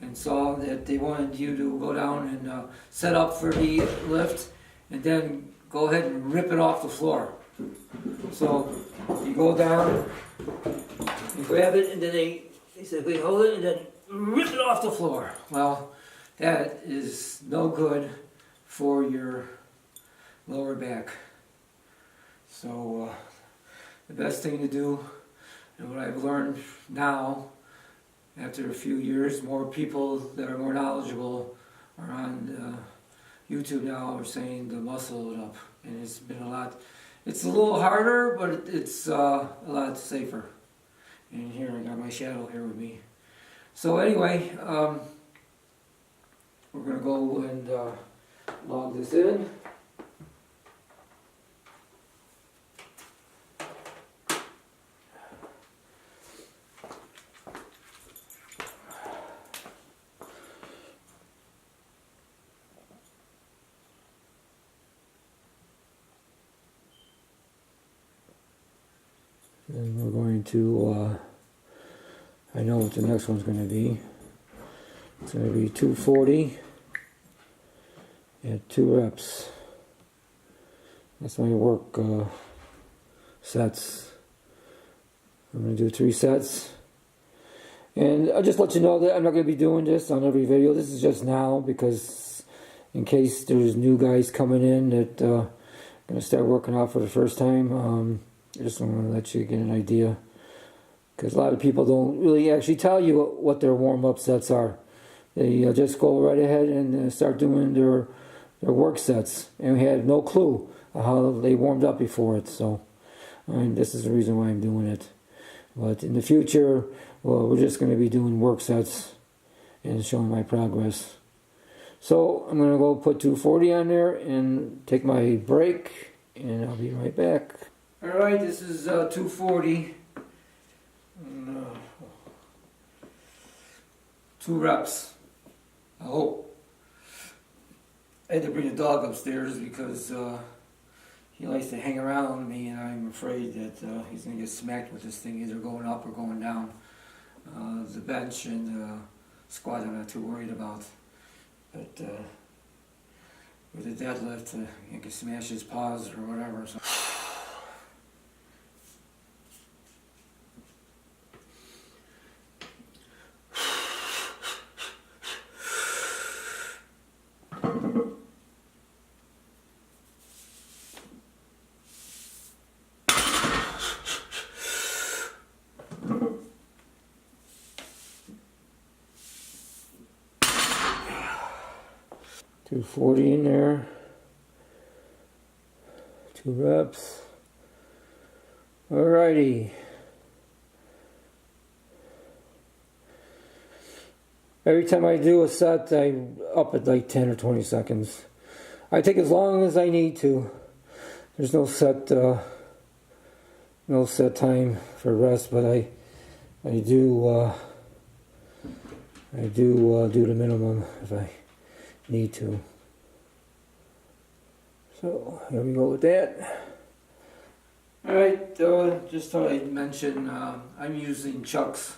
and saw that they wanted you to go down and set up for the lift and then go ahead and rip it off the floor. So you go down, you grab it, and then they said, "Wait, hold it," and then rip it off the floor. Well, that is no good for your lower back. So the best thing to do, and what I've learned now, after a few years, more people that are more knowledgeable are on YouTube now are saying to muscle it up, and it's been a lot. It's a little harder, but it's a lot safer. And here I got my shadow here with me. So anyway, we're gonna go and log this in. And we're going to, I know what the next one's going to be. It's going to be 240 at 2 reps. That's my work sets. I'm going to do 3 sets. And I'll just let you know that I'm not going to be doing this on every video. This is just now because in case there's new guys coming in that going to start working out for the first time. I just want to let you get an idea, because a lot of people don't really actually tell you what their warm-up sets are. They just go right ahead and start doing their work sets, and we had no clue how they warmed up before it. So, I mean, this is the reason why I'm doing it. But in the future, well, we're just going to be doing work sets and showing my progress. So I'm going to go put 240 on there and take my break, and I'll be right back. Alright, this is 240. 2 reps. I hope. I had to bring the dog upstairs because he likes to hang around with me, and I'm afraid that he's going to get smacked with this thing, either going up or going down. The bench and the squat I'm not too worried about. But with the deadlift, you can smash his paws or whatever. So. 240 in there, 2 reps. Alrighty. Every time I do a set, I up it like 10 or 20 seconds. I take as long as I need to. There's no set time for rest, but I do do the minimum if I need to. So here we go with that. Alright, just thought I'd mention I'm using chucks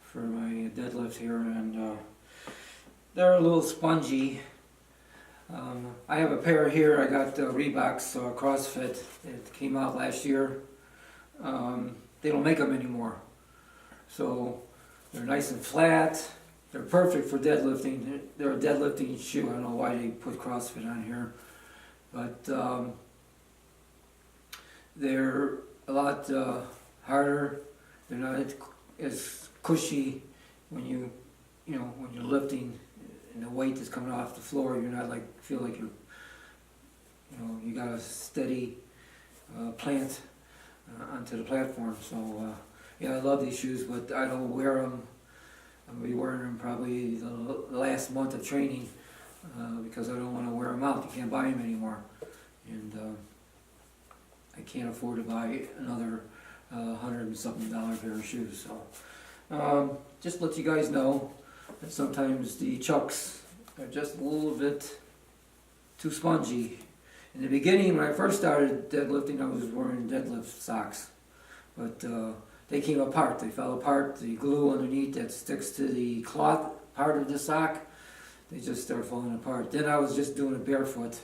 for my deadlift here, and they're a little spongy. I have a pair here. I got Reebok's CrossFit. It came out last year. They don't make them anymore, so they're nice and flat. They're perfect for deadlifting. They're a deadlifting shoe. I don't know why they put CrossFit on here, but they're a lot harder. They're not as cushy when when you're lifting and the weight is coming off the floor. You're not feel like you got a steady plant onto the platform. So yeah, I love these shoes, but I don't wear them. I'm going to be wearing them probably the last month of training because I don't want to wear them out. You can't buy them anymore, and I can't afford to buy another $100 and something pair of shoes. So just let you guys know that sometimes the chucks are just a little bit too spongy. In the beginning, when I first started deadlifting, I was wearing deadlift socks, but they came apart. They fell apart. The glue underneath that sticks to the cloth part of the sock, they just start falling apart. Then I was just doing it barefoot,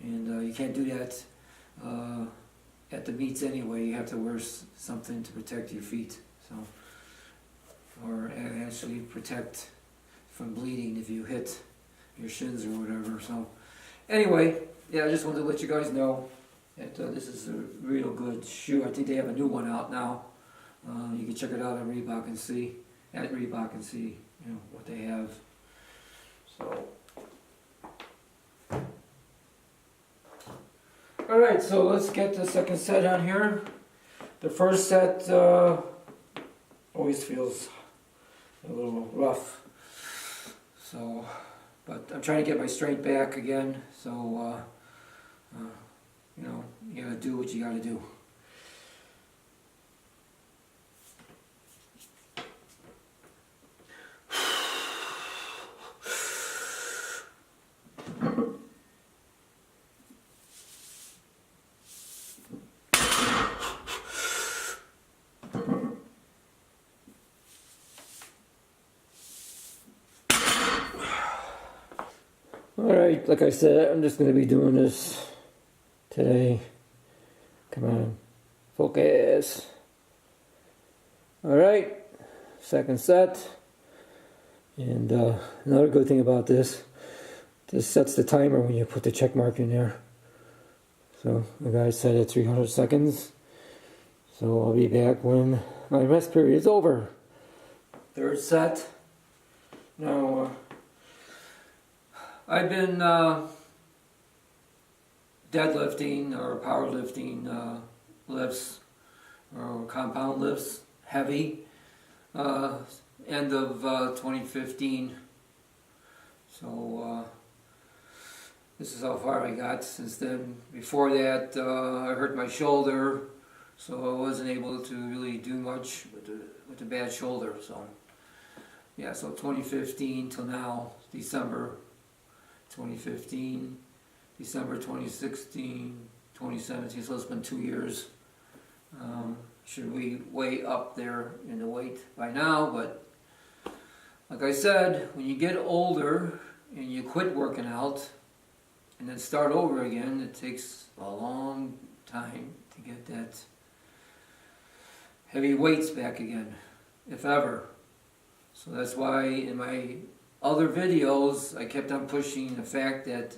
and you can't do that at the meets anyway. You have to wear something to protect your feet, so, or actually protect from bleeding if you hit your shins or whatever. So anyway, yeah, I just wanted to let you guys know that this is a real good shoe. I think they have a new one out now. You can check it out on Reebok and see what they have. So, all right, so let's get the second set on here. The first set always feels a little rough. So, but I'm trying to get my strength back again. So, you gotta do what you gotta do. Alright, like I said, I'm just going to be doing this today. Come on, focus. Alright, second set. And another good thing about this sets the timer when you put the check mark in there. So the guy set it 300 seconds. So I'll be back when my rest period is over. Third set. Now, I've been deadlifting or powerlifting lifts or compound lifts heavy. End of 2015. So this is how far I got since then. Before that, I hurt my shoulder, so I wasn't able to really do much with the bad shoulder. So yeah, so 2015 till now, December 2015, December 2016, 2017. So it's been 2 years. Should be way up there in the weight by now, but like I said, when you get older and you quit working out and then start over again, it takes a long time to get that heavy weights back again, if ever. So that's why in my other videos I kept on pushing the fact that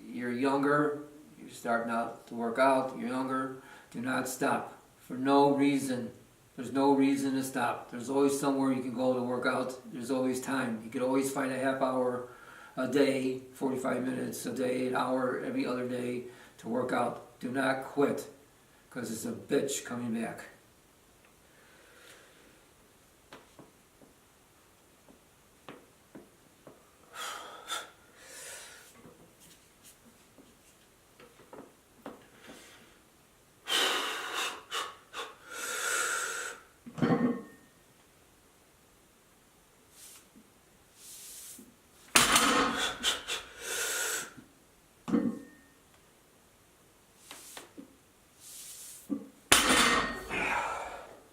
you're younger, you're starting out to work out, you're younger, do not stop. For no reason. There's no reason to stop. There's always somewhere you can go to work out. There's always time. You can always find a half hour a day, 45 minutes a day, an hour every other day to work out. Do not quit, because it's a bitch coming back.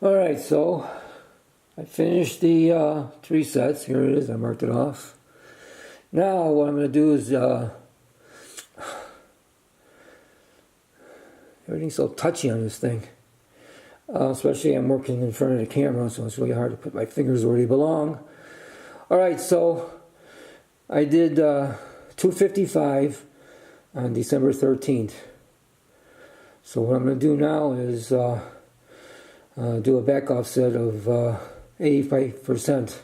Alright, so I finished the 3 sets. Here it is, I marked it off. Now what I'm going to do is, everything's so touchy on this thing. Especially I'm working in front of the camera, so it's really hard to put my fingers where they belong. Alright, so I did 255 on December 13th. So what I'm going to do now is do a back off set of 85%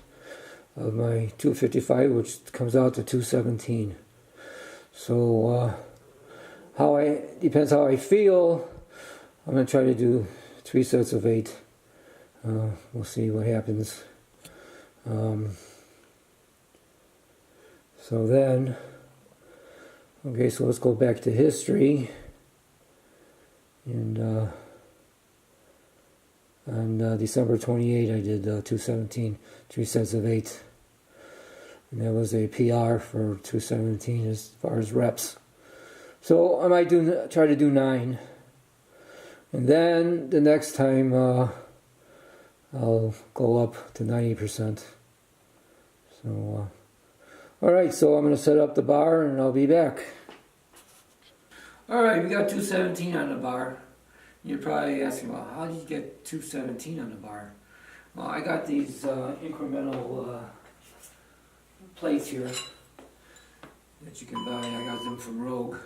of my 255, which comes out to 217. So depends how I feel. I'm going to try to do 3 sets of 8. We'll see what happens. So then, okay, so let's go back to history. And on December 28th, I did 217, 3 sets of 8. And that was a PR for 217 as far as reps. So I might try to do 9. And then the next time I'll go up to 90%. So, alright, so I'm going to set up the bar and I'll be back. Alright, we got 217 on the bar. You're probably asking, well, how did you get 217 on the bar? Well, I got these incremental plates here that you can buy. I got them from Rogue.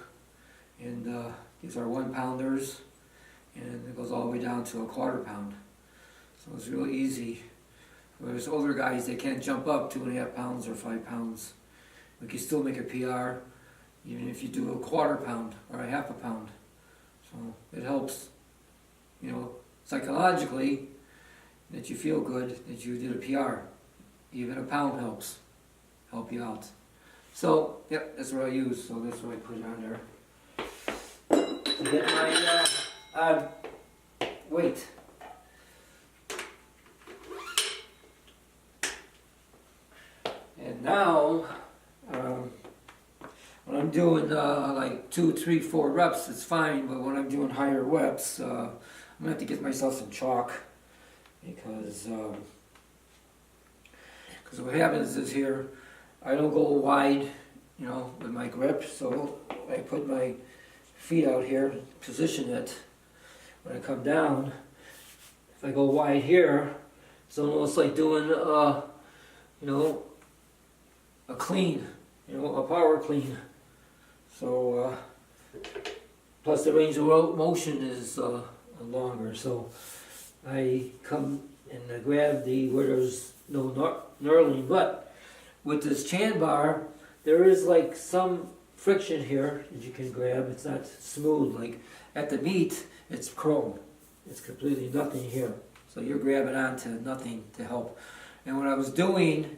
And these are 1 pounders. And it goes all the way down to a 1/4 pound. So it's really easy. There's older guys, they can't jump up 2.5 pounds or 5 pounds. But you still make a PR, even if you do a 1/4 pound or a 1/2 pound. So it helps, you know, psychologically, that you feel good that you did a PR. Even a pound help you out. So, yep, that's what I use. So that's what I put on there to get my weight. And now, when I'm doing like 2, 3, 4 reps, it's fine. But when I'm doing higher reps, I'm gonna have to get myself some chalk, because what happens is here, I don't go wide, you know, with my grip. So I put my feet out here, position it. When I come down, if I go wide here, it's almost like doing, you know, a clean, you know, a power clean. So, plus the range of motion is longer. So I come and grab where there's no knurling, but with this chan bar, there is like some friction here that you can grab. It's not smooth like at the meat. It's chrome. It's completely nothing here. So you're grabbing onto nothing to help. And what I was doing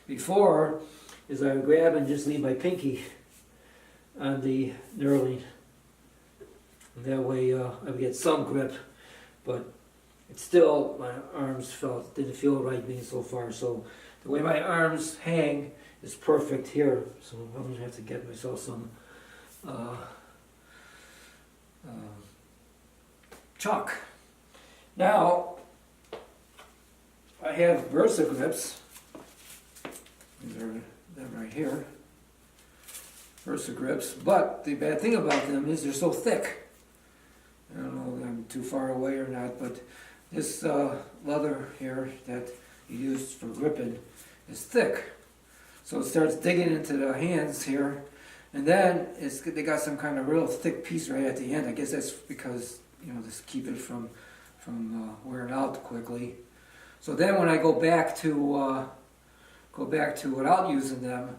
before is I would grab and just leave my pinky on the knurling. And that way I would get some grip, but it's still, my arms didn't feel right being so far. So the way my arms hang is perfect here. So I'm going to have to get myself some chalk. Now, I have Versa grips. These are them right here. Versa grips. But the bad thing about them is they're so thick. I don't know if I'm too far away or not, but this leather here that you use for gripping is thick. So it starts digging into the hands here, and then they got some kind of real thick piece right at the end. I guess that's because, you know, just keep it from wearing out quickly. So then when I go back to without using them,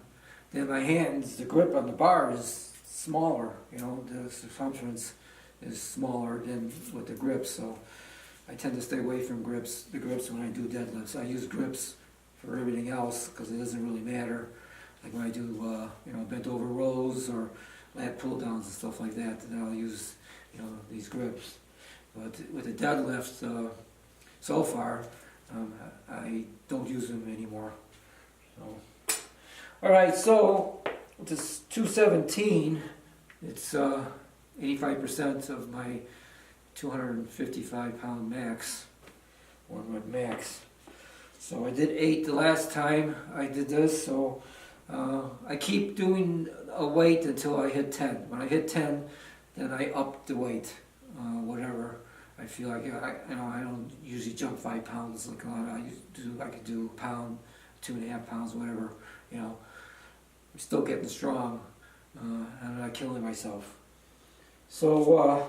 then my hands, the grip on the bar is smaller. You know, the circumference is smaller than with the grips. So I tend to stay away from the grips when I do deadlifts. I use grips for everything else because it doesn't really matter. Like when I do, you know, bent over rows or lat pull downs and stuff like that, then I'll use, you know, these grips. But with the deadlift, so far, I don't use them anymore. So, all right, so with this 217, it's 85% of my 255-pound max, 1 rep max. So I did 8 the last time I did this, so I keep doing a weight until I hit 10. When I hit 10, then I up the weight, whatever I feel like. You know, I don't usually jump 5 pounds like a lot. I could do a pound, 2.5 pounds, whatever. You know, I'm still getting strong. I'm not killing myself. So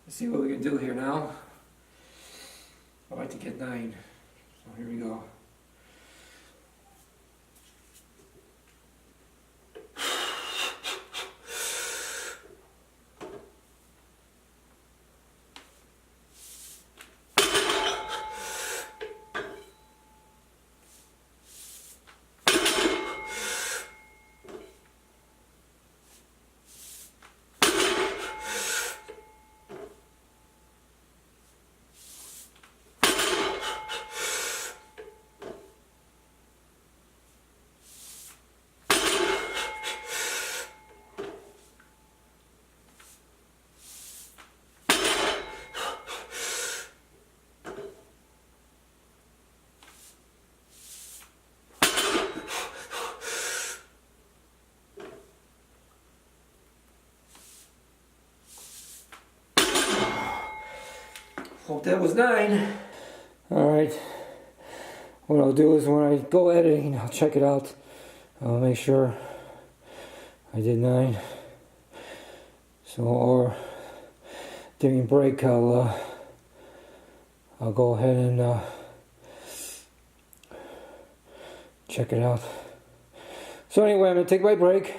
let's see what we can do here now. I'd like to get 9. So here we go. Hope that was 9. Alright, what I'll do is when I go editing, I'll check it out. I'll make sure I did 9. So, or during break, I'll go ahead and check it out. So anyway, I'm going to take my break,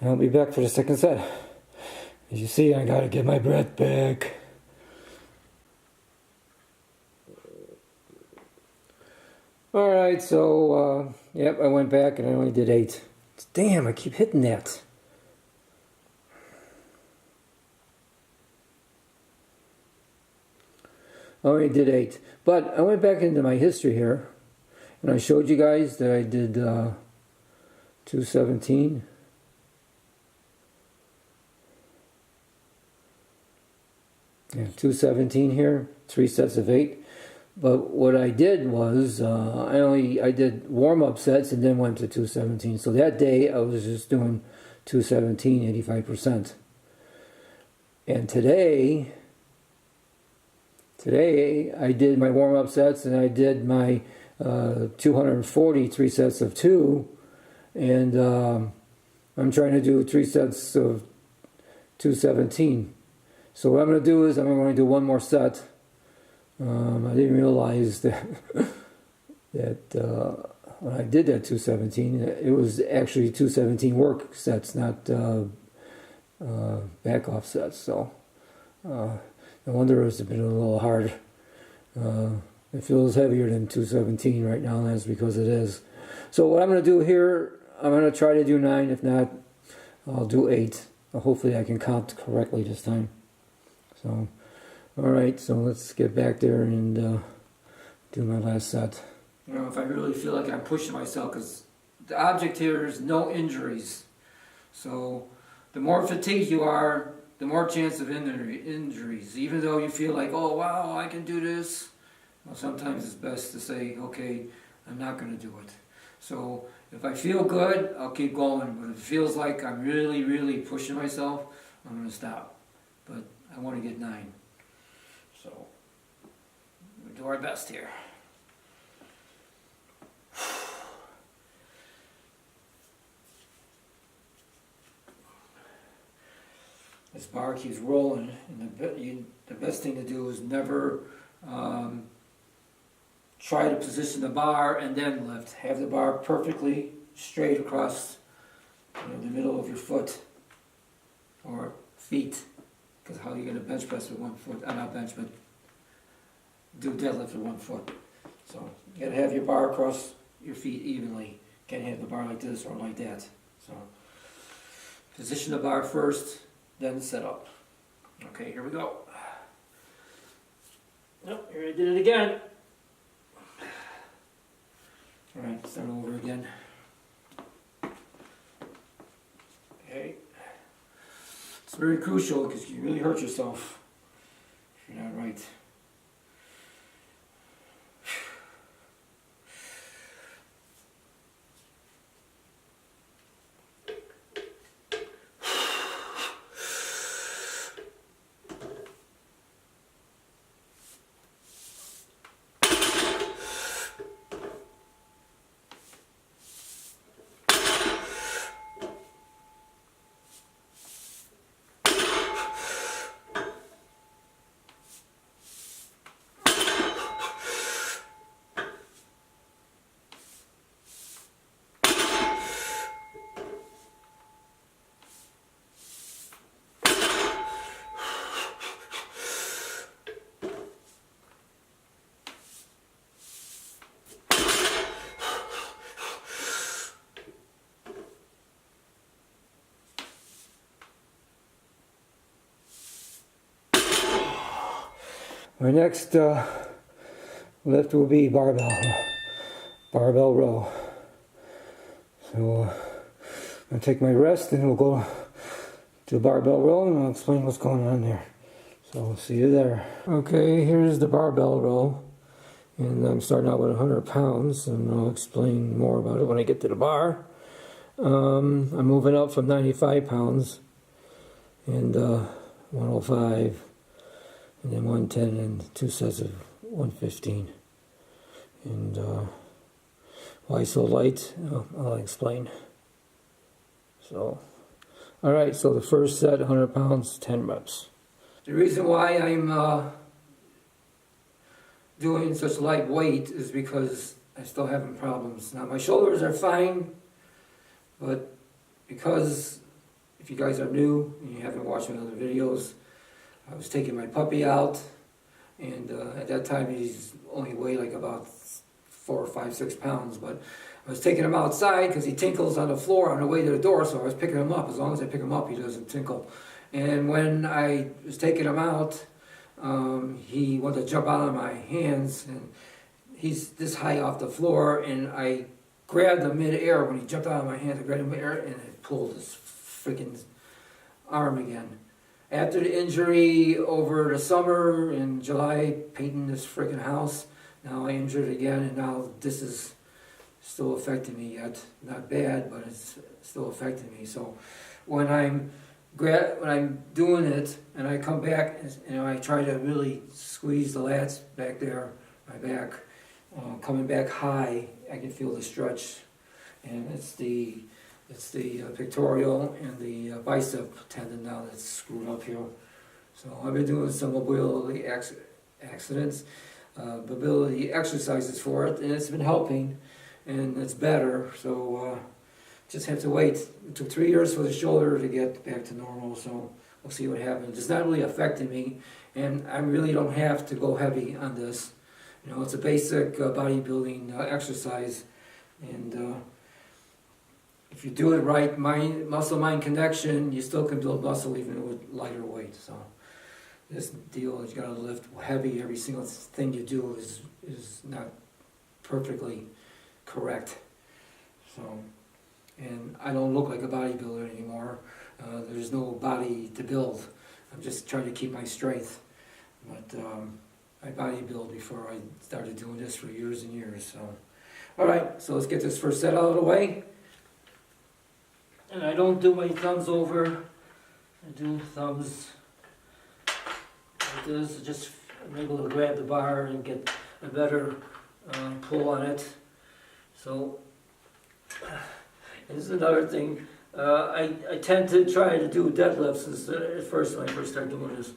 and I'll be back for the second set. As you see, I got to get my breath back. Alright, so, yep, I went back and I only did 8. Damn, I keep hitting that. I only did 8. But I went back into my history here, and I showed you guys that I did 217. Yeah, 217 here, 3 sets of 8. But what I did was, I did warm-up sets and then went to 217. So that day I was just doing 217, 85%. And today I did my warm-up sets and I did my 240, 3 sets of 2. And I'm trying to do 3 sets of 217. So what I'm going to do is I'm going to do 1 more set. I didn't realize that when I did that 217, it was actually 217 work sets, not back off sets. So No wonder it's been a little hard. It feels heavier than 217 right now, and that's because it is. So what I'm going to do here, I'm going to try to do 9. If not, I'll do 8. Hopefully I can count correctly this time. So, alright, so let's get back there and do my last set. You know, if I really feel like I'm pushing myself, because the object here is no injuries. So the more fatigued you are, the more chance of injuries. Even though you feel like, oh wow, I can do this. Well, sometimes it's best to say, okay, I'm not going to do it. So if I feel good, I'll keep going. But if it feels like I'm really, really pushing myself, I'm going to stop. But I want to get 9. So we'll do our best here. This bar keeps rolling, and the best thing to do is never try to position the bar and then lift. Have the bar perfectly straight across, you know, the middle of your foot or feet. Because how are you going to bench press with one foot? Not bench, but do deadlift with one foot. So you got to have your bar across your feet evenly. Can't have the bar like this or like that. So position the bar first, then set up. Okay, here we go. Nope, here I did it again. Alright, start over again. Okay. It's very crucial because you really hurt yourself if you're not right. My next lift will be barbell row. So I'll take my rest and we'll go to barbell row and I'll explain what's going on there. So I'll see you there. Okay, here's the barbell row. And I'm starting out with 100 pounds and I'll explain more about it when I get to the bar. I'm moving up from 95 pounds and 105. And then 110 and 2 sets of 115. And why so light? I'll explain. So, alright, so the first set, 100 pounds, 10 reps. The reason why I'm doing such light weight is because I'm still having problems. Now my shoulders are fine, but because if you guys are new and you haven't watched my other videos, I was taking my puppy out, and at that time he's only weighed like about 4 or 5, 6 pounds, but I was taking him outside because he tinkles on the floor on the way to the door, so I was picking him up. As long as I pick him up, he doesn't tinkle. And when I was taking him out, he wanted to jump out of my hands, and he's this high off the floor, and I grabbed him mid-air. When he jumped out of my hands, I grabbed him mid-air, and I pulled his freaking arm again. After the injury over the summer in July, painting this freaking house, now I injured again, and now this is still affecting me yet. Not bad, but it's still affecting me. So when I'm doing it and I come back, and I try to really squeeze the lats back there, my back, coming back high, I can feel the stretch, and it's the pectoral and the bicep tendon now that's screwed up here. So I've been doing some mobility mobility exercises for it, and it's been helping, and it's better. So just have to wait. It took 3 years for the shoulder to get back to normal, so we'll see what happens. It's not really affecting me, and I really don't have to go heavy on this. You know, it's a basic bodybuilding exercise, and if you do it right, muscle-mind connection, you still can build muscle even with lighter weight. So this deal is you gotta lift heavy. Every single thing you do is not perfectly correct. So, and I don't look like a bodybuilder anymore. There's no body to build. I'm just trying to keep my strength. But I bodybuild before I started doing this for years and years. So, all right. So let's get this first set out of the way. And I don't do my thumbs over. I do thumbs like this. Just I'm able to grab the bar and get a better pull on it. So this is another thing. I tend to try to do deadlifts at first when I first start doing this.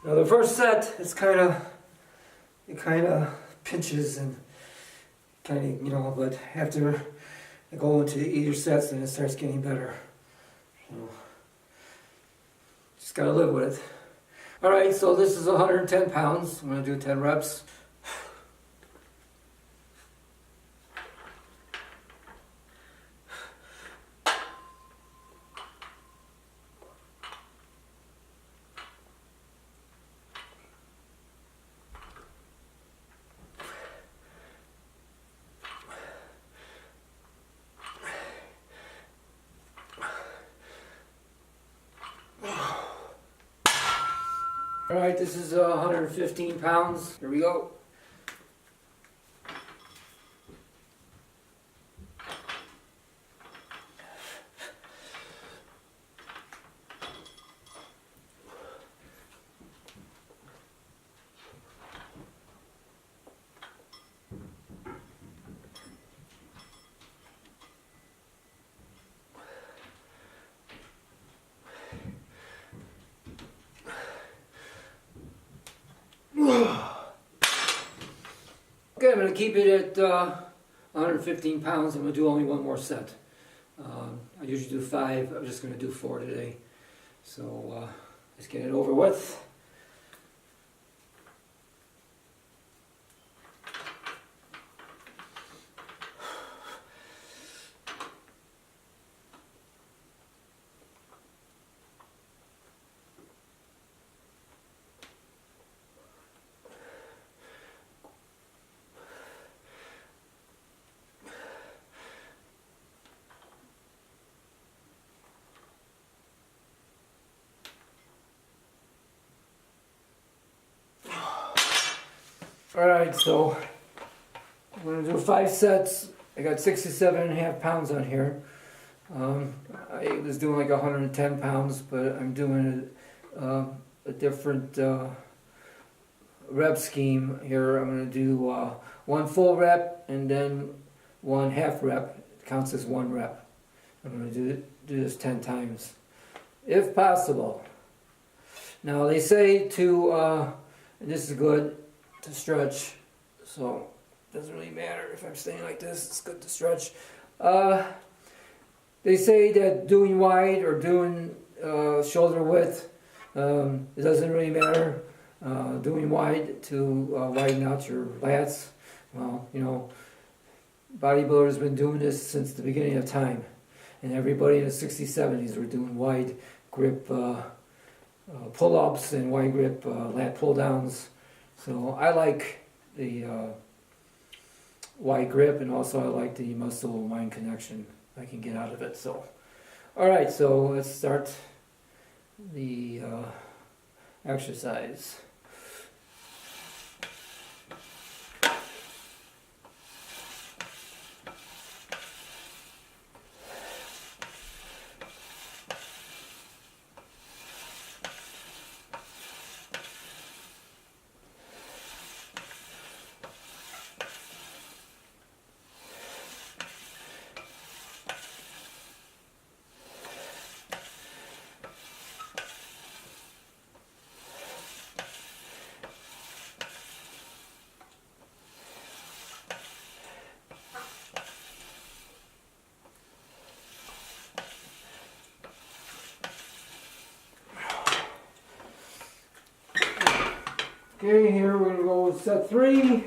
Now the first set is it kind of pinches and kind of, you know, but after I go into either sets, then it starts getting better. So just gotta live with it. All right, so this is 110 pounds. I'm gonna do 10 reps. All right, this is 115 pounds. Here we go. Okay, I'm going to keep it at 115 pounds. I'm going to do only one more set. I usually do 5. I'm just going to do 4 today. So let's get it over with. Alright, so I'm going to do 5 sets. I got 67.5 pounds on here. I was doing like 110 pounds, but I'm doing a different rep scheme here. I'm going to do 1 full rep and then 1 half rep. It counts as 1 rep. I'm going to do this 10 times, if possible. Now they say to, and this is good, to stretch, so it doesn't really matter if I'm staying like this, it's good to stretch. They say that doing wide or doing shoulder width, it doesn't really matter. Doing wide to widen out your lats. Well, you know, bodybuilders have been doing this since the beginning of time, and everybody in the 60s, 70s were doing wide grip pull-ups and wide grip lat pull-downs. So I like the wide grip, and also I like the muscle-mind connection I can get out of it. So, all right, so let's start the exercise. Okay, here we're gonna go with set 3.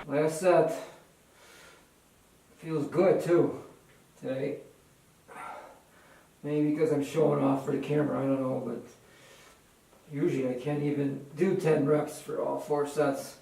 Last set. Feels good too today. Maybe because I'm showing off for the camera, I don't know, but usually I can't even do 10 reps for all 4 sets.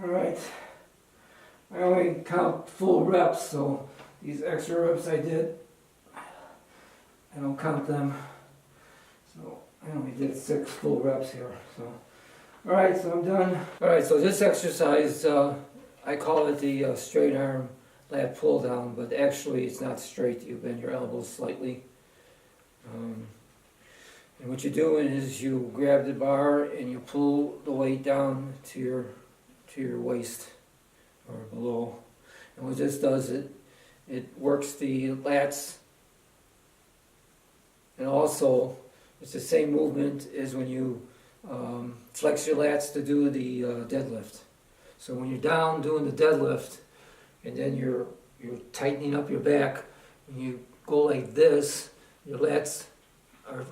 Alright, I only count full reps, so these extra reps I did, I don't count them. So I only did 6 full reps here. So, alright, so I'm done. Alright, so this exercise, I call it the straight arm lat pull down, but actually it's not straight. You bend your elbows slightly. And what you're doing is you grab the bar and you pull the weight down to your waist or below. And what this does, it works the lats, and also it's the same movement as when you flex your lats to do the deadlift. So when you're down doing the deadlift and then you're tightening up your back, when you go like this, your lats are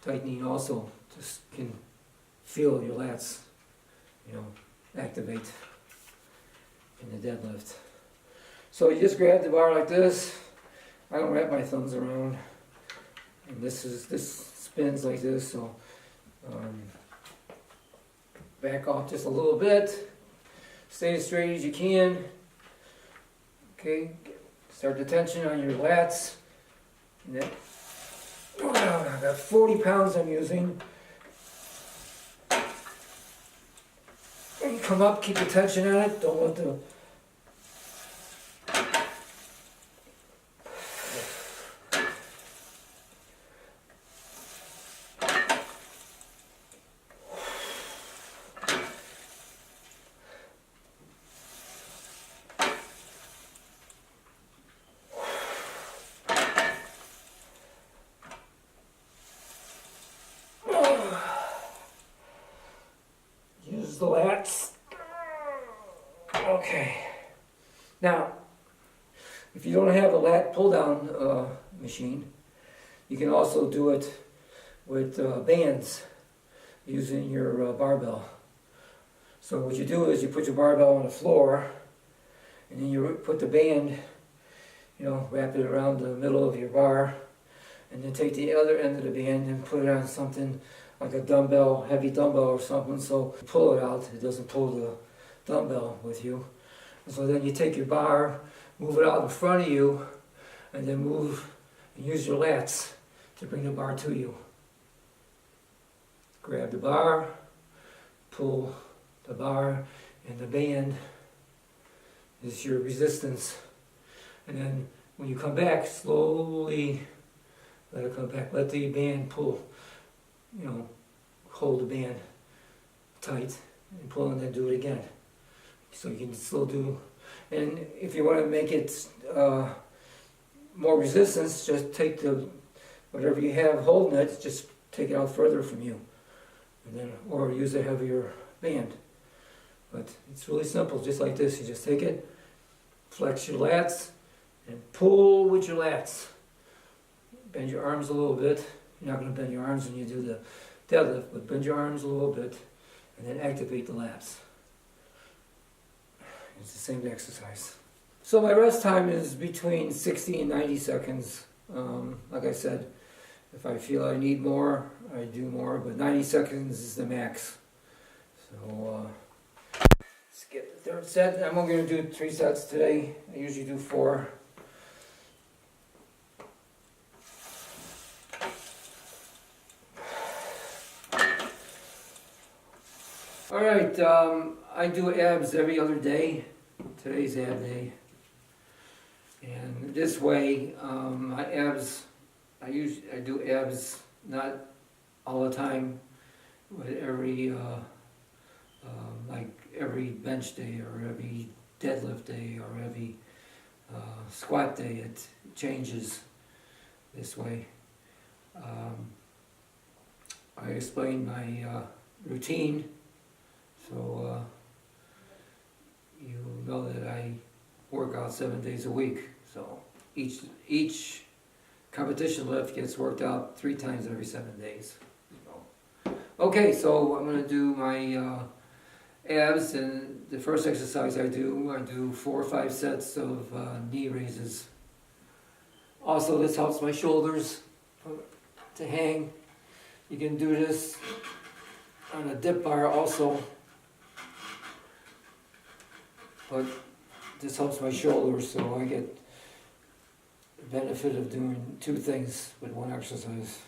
tightening also. Just can feel your lats, activate in the deadlift. So you just grab the bar like this. I don't wrap my thumbs around, and this spins like this. So back off just a little bit. Stay as straight as you can. Okay, start the tension on your lats. And then, I got 40 pounds I'm using. And you come up, keep the tension on it. Don't let the use the lats. Okay. Now, if you don't have a lat pull down machine, you can also do it with bands using your barbell. So what you do is you put your barbell on the floor, and then you put the band, wrap it around the middle of your bar, and then take the other end of the band and put it on something like a dumbbell, heavy dumbbell or something, so you pull it out, it doesn't pull the dumbbell with you. And so then you take your bar, move it out in front of you, and then move and use your lats to bring the bar to you. Grab the bar, pull the bar, and the band is your resistance. And then when you come back, slowly let it come back. Let the band pull, hold the band tight and pull, and then do it again. So you can still do, and if you want to make it more resistance, just take whatever you have holding it, just take it out further from you, and then, or use a heavier band. But it's really simple, just like this. You just take it, flex your lats, and pull with your lats. Bend your arms a little bit. You're not going to bend your arms when you do the deadlift, but bend your arms a little bit, and then activate the lats. It's the same exercise. So my rest time is between 60 and 90 seconds. Like I said, if I feel I need more, I do more, but 90 seconds is the max. So let's get the third set. I'm only going to do 3 sets today. I usually do 4. Alright, I do abs every other day. Today's ab day. And this way, my abs, I do abs not all the time, but every bench day or every deadlift day or every squat day, it changes this way. I explained my routine, so you know that I work out 7 days a week. So each competition lift gets worked out 3 times every 7 days. So, okay, so I'm going to do my abs, and the first exercise I do 4 or 5 sets of knee raises. Also, this helps my shoulders to hang. You can do this on a dip bar also, but this helps my shoulders, so I get the benefit of doing 2 things with 1 exercise.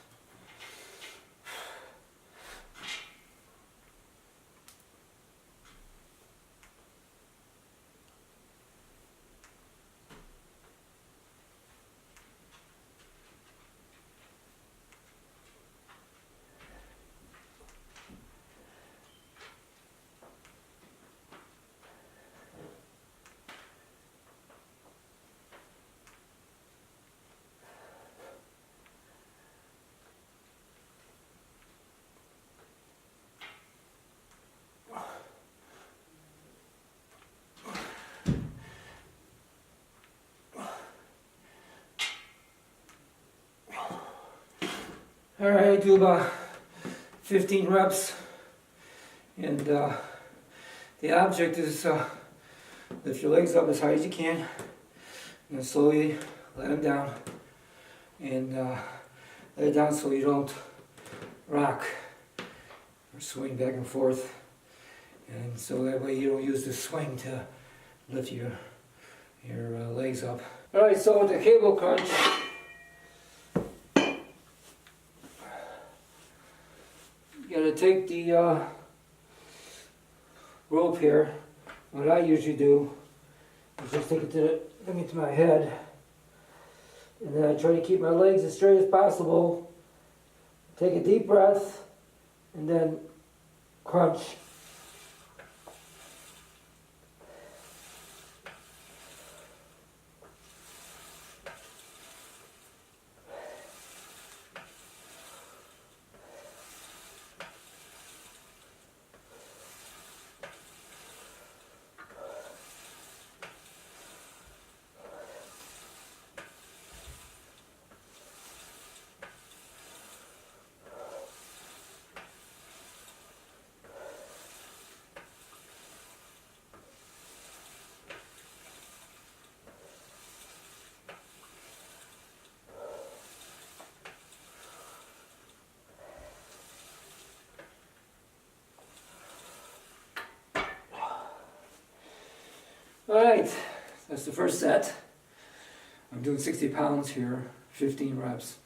Alright, I do about 15 reps, and the object is lift your legs up as high as you can, and then slowly let them down, and let it down so you don't rock or swing back and forth, and so that way you don't use the swing to lift your legs up. Alright, so with the cable crunch, you gotta take the rope here. What I usually do is just take it to my head, and then I try to keep my legs as straight as possible. Take a deep breath, and then crunch. Alright, that's the first set. I'm doing 60 pounds here, 15 reps.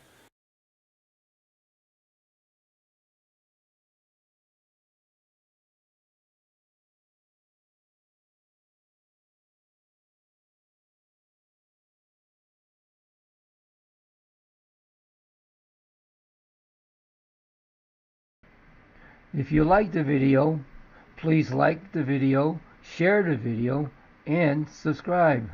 If you like the video, please like the video, share the video, and subscribe.